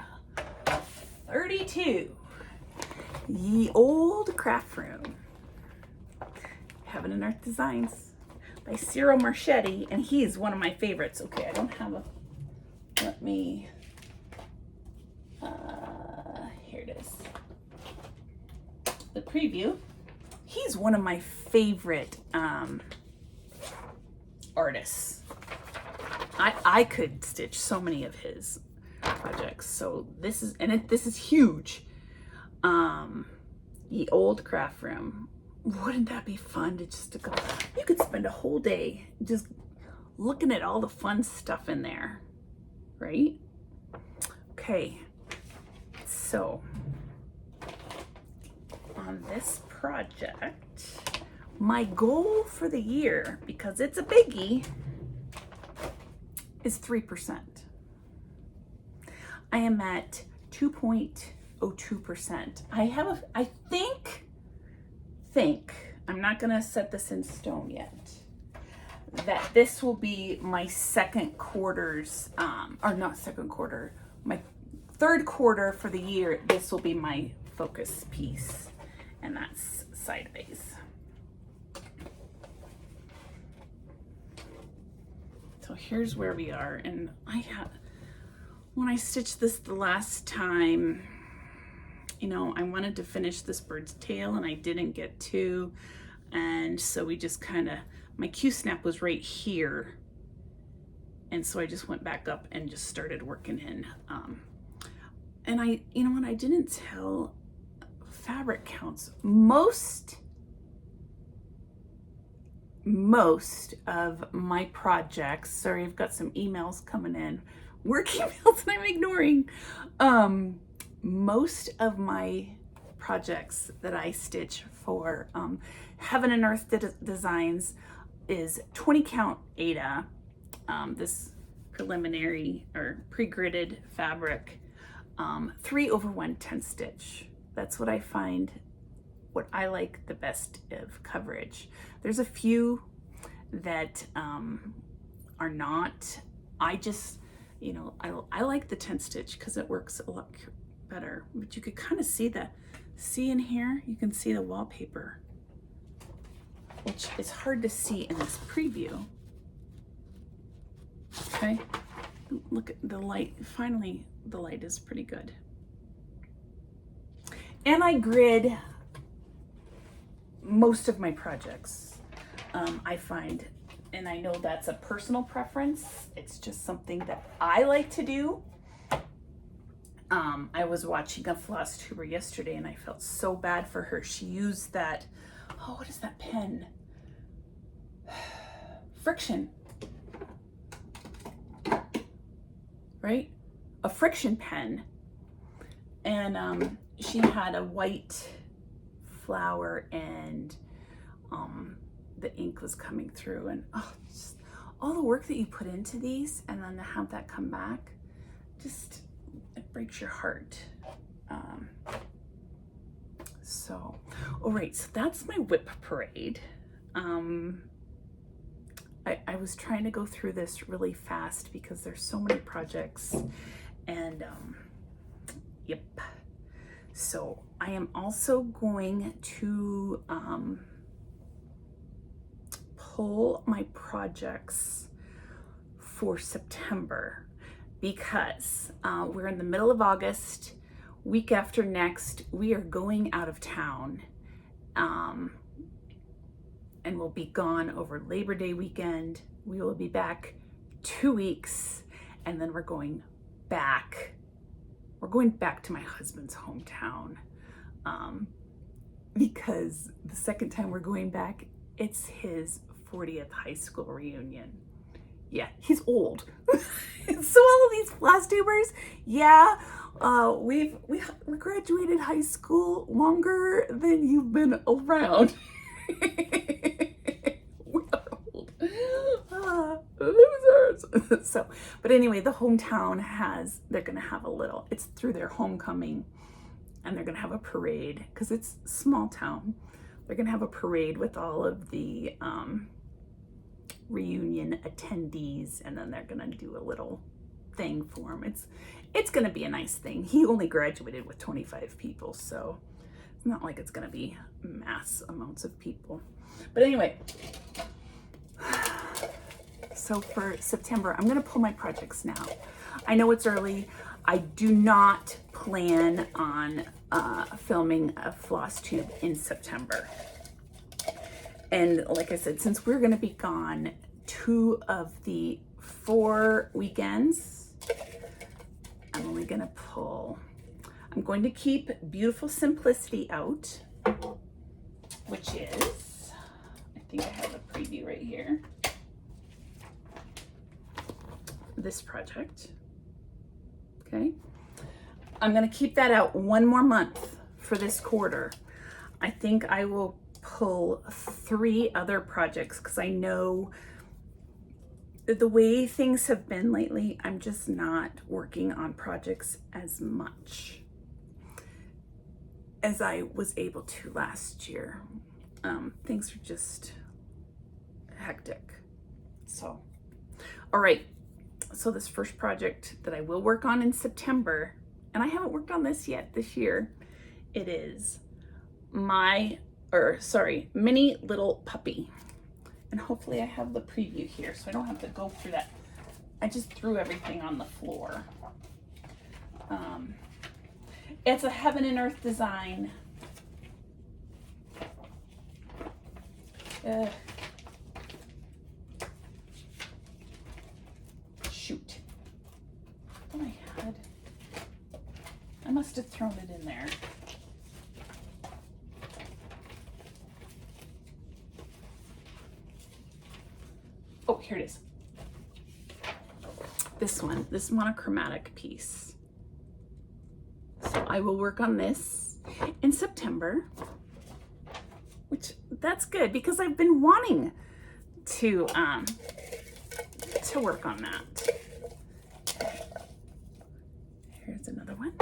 32, Ye Old Craft Room. Heaven and Earth Designs by Ciro Marchetti, and he's one of my favorites. Okay, I don't have a, let me, here it is. The preview. He's one of my favorite artists. I could stitch so many of his projects. So this is, and this is huge. The Old Craft Room. Wouldn't that be fun to just to go? You could spend a whole day just looking at all the fun stuff in there, right? Okay, so on this project, my goal for the year, because it's a biggie, is 3%. I am at 2.02%. I think, I'm not gonna set this in stone yet, that this will be my second quarter's, or not second quarter, my third quarter for the year. This will be my focus piece, and that's sideways. So here's where we are, and when I stitched this the last time, you know, I wanted to finish this bird's tail and I didn't get to, and so we just kind of, my Q-snap was right here, and so I just went back up and just started working in, and you know what, I didn't tell fabric counts. Most of my projects, sorry, I've got some emails coming in, work emails that I'm ignoring. Most of my projects that I stitch for Heaven and Earth Designs is 20 count Aida, this preliminary or pre-gridded fabric, 3/110 stitch. That's what I find, what I like the best of coverage. There's a few that are not. I just, you know, I like the 10 stitch because it works a lot better, but you could kind of see in here, you can see the wallpaper, which is hard to see in this preview. Okay, look at the light. Finally, the light is pretty good. And I grid most of my projects, I find, and I know that's a personal preference. It's just something that I like to do. I was watching a Flosstuber yesterday and I felt so bad for her. She used that, oh, what is that pen? Friction, right? A friction pen. And she had a white flower, and the ink was coming through, and just all the work that you put into these, and then to have that come back, just, it breaks your heart. All right, so that's my WIP parade. I was trying to go through this really fast because there's so many projects, and yep. So I am also going to pull my projects for September because we're in the middle of August. Week after next, we are going out of town, and we'll be gone over Labor Day weekend. We will be back 2 weeks, and then we're going back. We're going back to my husband's hometown, because the second time we're going back, it's his 40th high school reunion. Yeah, he's old. So all of these Flosstubers, yeah, we graduated high school longer than you've been around. We are old. Losers. So, but anyway, the hometown they're gonna have it's through their homecoming, and they're gonna have a parade because it's a small town. They're gonna have a parade with all of the reunion attendees, and then they're gonna do a little thing for him. It's gonna be a nice thing. He only graduated with 25 people, so it's not like it's gonna be mass amounts of people. But anyway, so for September, I'm gonna pull my projects now. I know it's early. I do not plan on filming a Flosstube in September. And like I said, since we're gonna be gone 2 of the 4 weekends, I'm only gonna I'm going to keep Beautiful Simplicity out, which is, I think I have a preview right here, this project, okay? I'm gonna keep that out 1 more month for this quarter. I think I will pull 3 other projects because I know the way things have been lately, I'm just not working on projects as much as I was able to last year. Things are just hectic. So, all right. So this first project that I will work on in September, and I haven't worked on this yet this year, it is Mini Little Puppy. And hopefully I have the preview here so I don't have to go through that. I just threw everything on the floor. It's a heaven and earth design. Shoot. I must have thrown it in there. Oh, here it is. This one, this monochromatic piece. So I will work on this in September, which that's good because I've been wanting to work on that. Here's another one.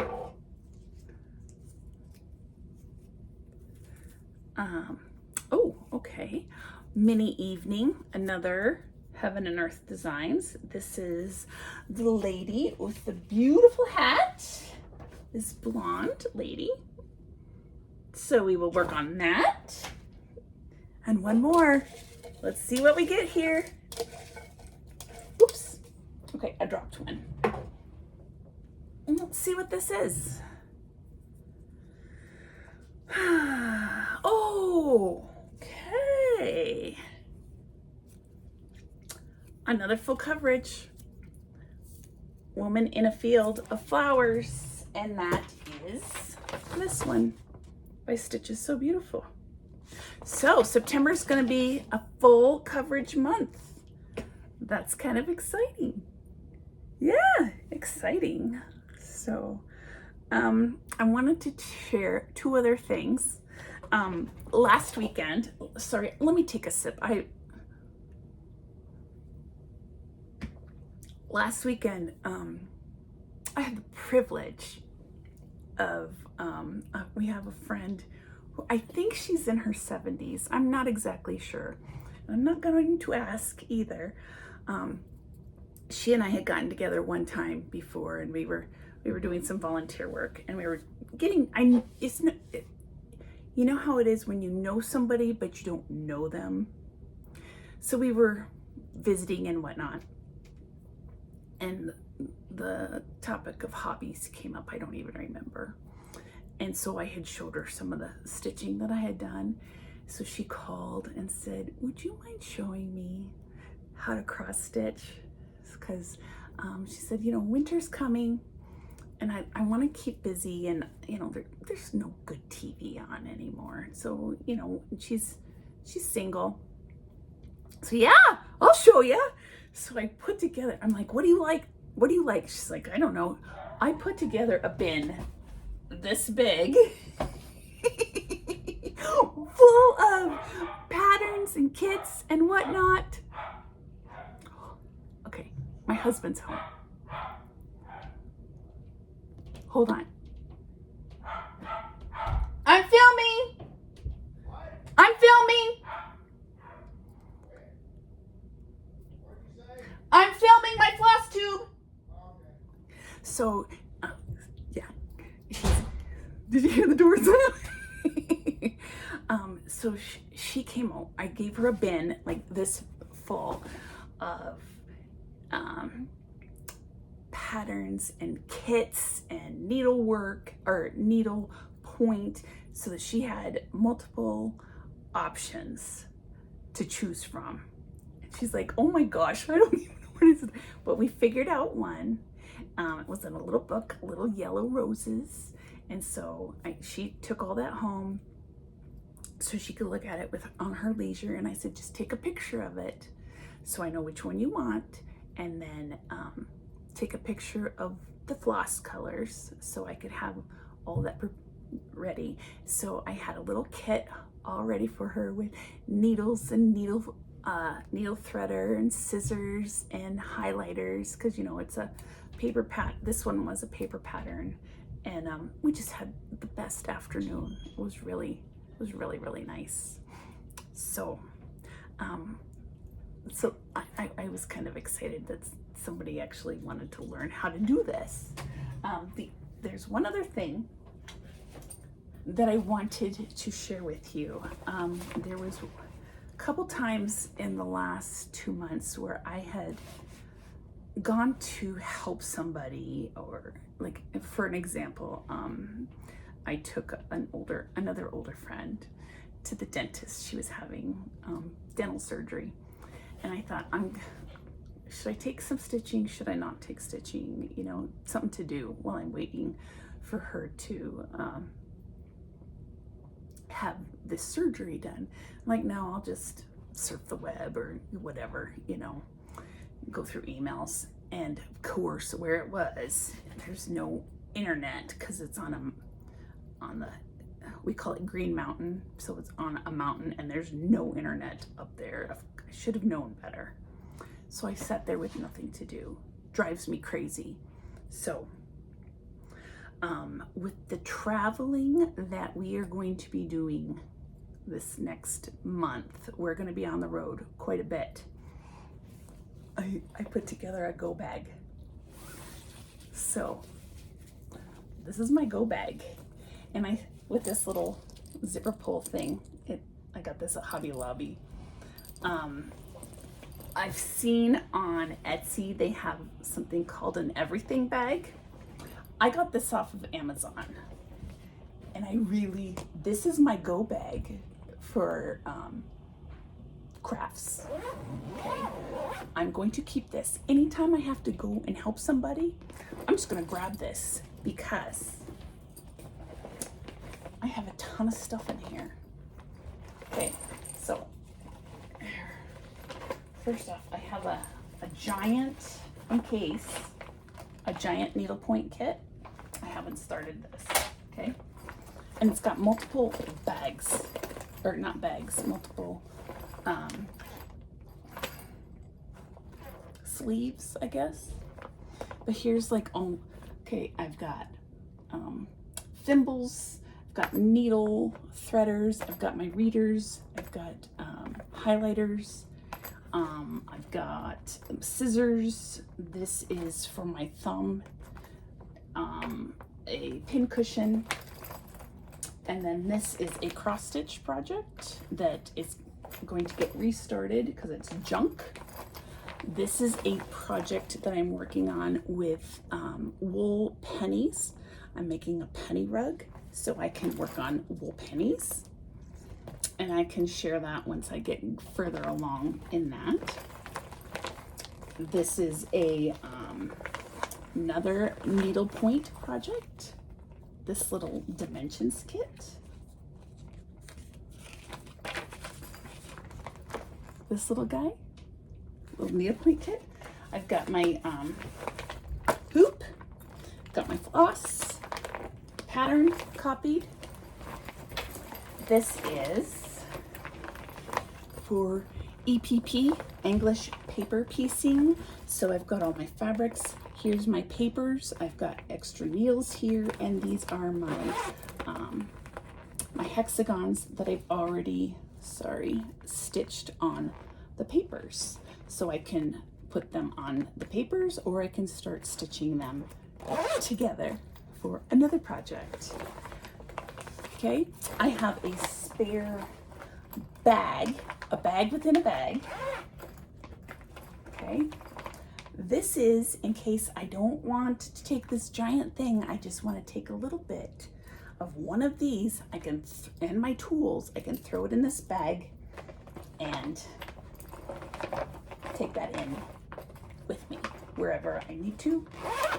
Oh, okay. Mini Evening, another Heaven and Earth Designs. This is the lady with the beautiful hat, this blonde lady. So we will work on that. And one more. Let's see what we get here. Oops. Okay, I dropped one. And let's see what this is. Oh, okay. Another full coverage. Woman in a Field of Flowers. And that is this one by Stitches So Beautiful. So September is going to be a full coverage month. That's kind of exciting. Yeah, exciting. So I wanted to share two other things. Last weekend, sorry, let me take a sip. Last weekend, I had the privilege of, we have a friend who I think she's in her 70s. I'm not exactly sure. I'm not going to ask either. She and I had gotten together one time before, and we were doing some volunteer work, and we were getting, you know how it is when you know somebody but you don't know them. So we were visiting and whatnot, and the topic of hobbies came up. I don't even remember. And so I had showed her some of the stitching that I had done. So she called and said, would you mind showing me how to cross stitch? Because she said, you know, winter's coming and I want to keep busy, and you know, there's no good TV on anymore. So, you know, she's single. So yeah, I'll show you. So I put together, I'm like, what do you like? What do you like? She's like, I don't know. I put together a bin this big full of patterns and kits and whatnot. Okay, my husband's home. Hold on. I'm filming. I'm filming. I'm filming my Flosstube. So, yeah. Did you hear the doors? So she came out. I gave her a bin like this full of patterns and kits and needlework or needle point, so that she had multiple options to choose from. And she's like, oh my gosh, I don't even know what it is. But we figured out one. It was in a little book, Little Yellow Roses. And so she took all that home so she could look at it on her leisure. And I said, just take a picture of it so I know which one you want. And then take a picture of the floss colors so I could have all that ready. So I had a little kit all ready for her with needles and needle threader and scissors and highlighters, because you know it's a paper this one was a paper pattern, and we just had the best afternoon. It was really nice. So I was kind of excited that somebody actually wanted to learn how to do this. There's one other thing that I wanted to share with you. There was a couple times in the last 2 months where I had gone to help somebody, or like, for an example, I took another older friend to the dentist. She was having dental surgery, and I thought, should I take some stitching? Should I not take stitching? You know, something to do while I'm waiting for her to have this surgery done. Like, no, I'll just surf the web or whatever, you know, go through emails. And of course, where it was, there's no internet, because it's on the, we call it Green Mountain, so it's on a mountain and there's no internet up there. I should have known better. So I sat there with nothing to do. Drives me crazy. So with the traveling that we are going to be doing this next month, we're going to be on the road quite a bit. I put together a go bag. So this is my go bag, and with this little zipper pull thing, I got this at Hobby Lobby. I've seen on Etsy they have something called an everything bag. I got this off of Amazon, and this is my go bag for crafts. Okay, I'm going to keep this. Anytime I have to go and help somebody, I'm just gonna grab this, because I have a ton of stuff in here. Okay, so first off, I have a giant needlepoint kit. I have haven't started this, okay? And it's got multiple bags, or not bags, multiple sleeves, I guess. But here's like, oh, okay, I've got thimbles, I've got needle threaders, I've got my readers, I've got highlighters, I've got scissors. This is for my thumb, a pin cushion, and then this is a cross stitch project that is going to get restarted because it's junk. This is a project that I'm working on with wool pennies. I'm making a penny rug so I can work on wool pennies, and I can share that once I get further along in that. This is a another needlepoint project. This little dimensions kit. This little guy, little needlepoint kit. I've got my hoop, got my floss, pattern copied. This is for EPP, English paper piecing. So I've got all my fabrics. Here's my papers. I've got extra needles here, and these are my my hexagons that I've already, stitched on the papers. So I can put them on the papers, or I can start stitching them together for another project. Okay, I have a spare bag, a bag within a bag. Okay, this is in case I don't want to take this giant thing, I just want to take a little bit of one of these. I can, and my tools, I can throw it in this bag and take that in with me wherever I need to,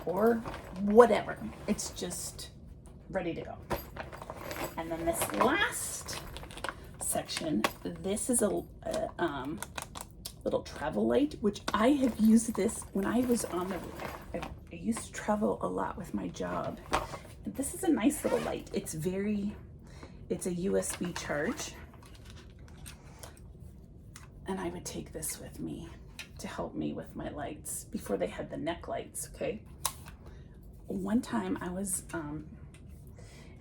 or whatever. It's just ready to go. And then this last section, this is a little travel light, which I have used this when I was on the, I used to travel a lot with my job. And this is a nice little light. It's a USB charge. And I would take this with me to help me with my lights before they had the neck lights, okay? One time I was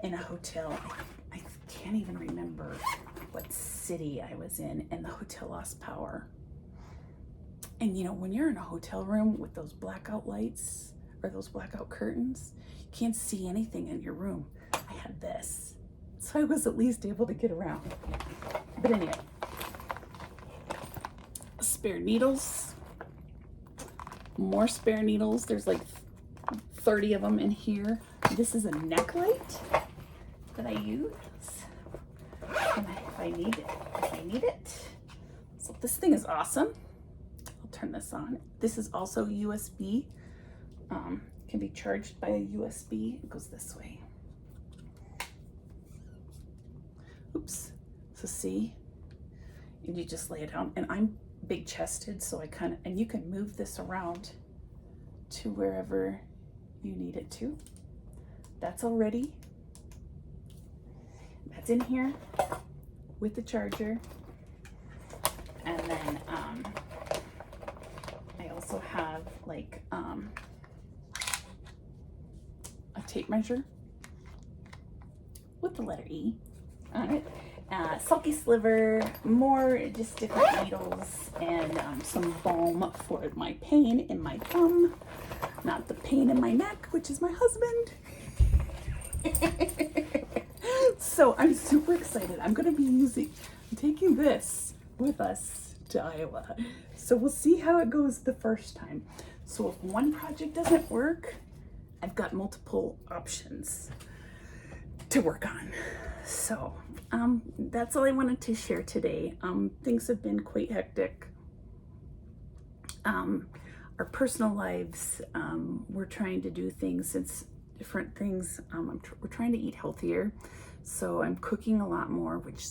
in a hotel. I can't even remember what city I was in, and the hotel lost power. And you know, when you're in a hotel room with those blackout lights or those blackout curtains, you can't see anything in your room. I had this, so I was at least able to get around. But anyway, spare needles, more spare needles. There's like 30 of them in here. This is a neck light that I use if I need it. So this thing is awesome. I'll turn this on. This is also USB. Can be charged by a USB. It goes this way. Oops. So see, and you just lay it down. And I'm big chested, so I kind of, and you can move this around to wherever you need it to. That's already, that's in here with the charger. And then I also have like a tape measure with the letter E on it. Sulky sliver, more just different needles, and some balm for my pain in my thumb, not the pain in my neck, which is my husband. So I'm super excited. I'm taking this with us to Iowa. So we'll see how it goes the first time. So if one project doesn't work, I've got multiple options to work on. So that's all I wanted to share today. Things have been quite hectic. Our personal lives, we're trying to do things, it's different things. We're trying to eat healthier. So I'm cooking a lot more, which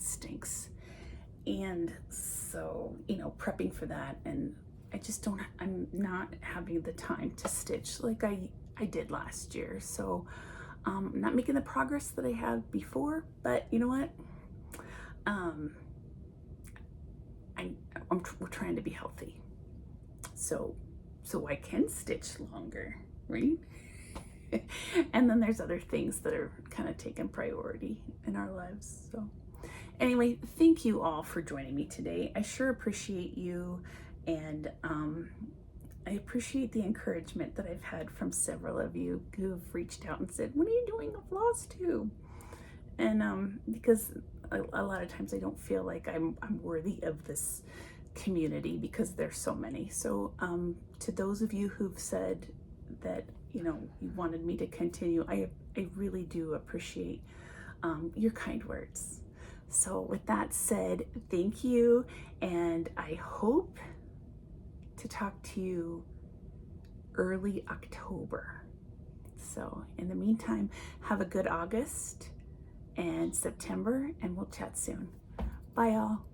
stinks. And so, you know, prepping for that. And I just I'm not having the time to stitch like I I did last year. So I'm not making the progress that I have before, but you know what? We're trying to be healthy. So I can stitch longer, right? And then there's other things that are kind of taking priority in our lives. So anyway, thank you all for joining me today. I sure appreciate you, and I appreciate the encouragement that I've had from several of you who've reached out and said, "When are you doing a Flosstube?" And because a lot of times I don't feel like I'm worthy of this community because there's so many. So to those of you who've said that, you know, you wanted me to continue, I really do appreciate your kind words. So with that said, thank you, and I hope to talk to you early October. So in the meantime, have a good August and September, and we'll chat soon. Bye all.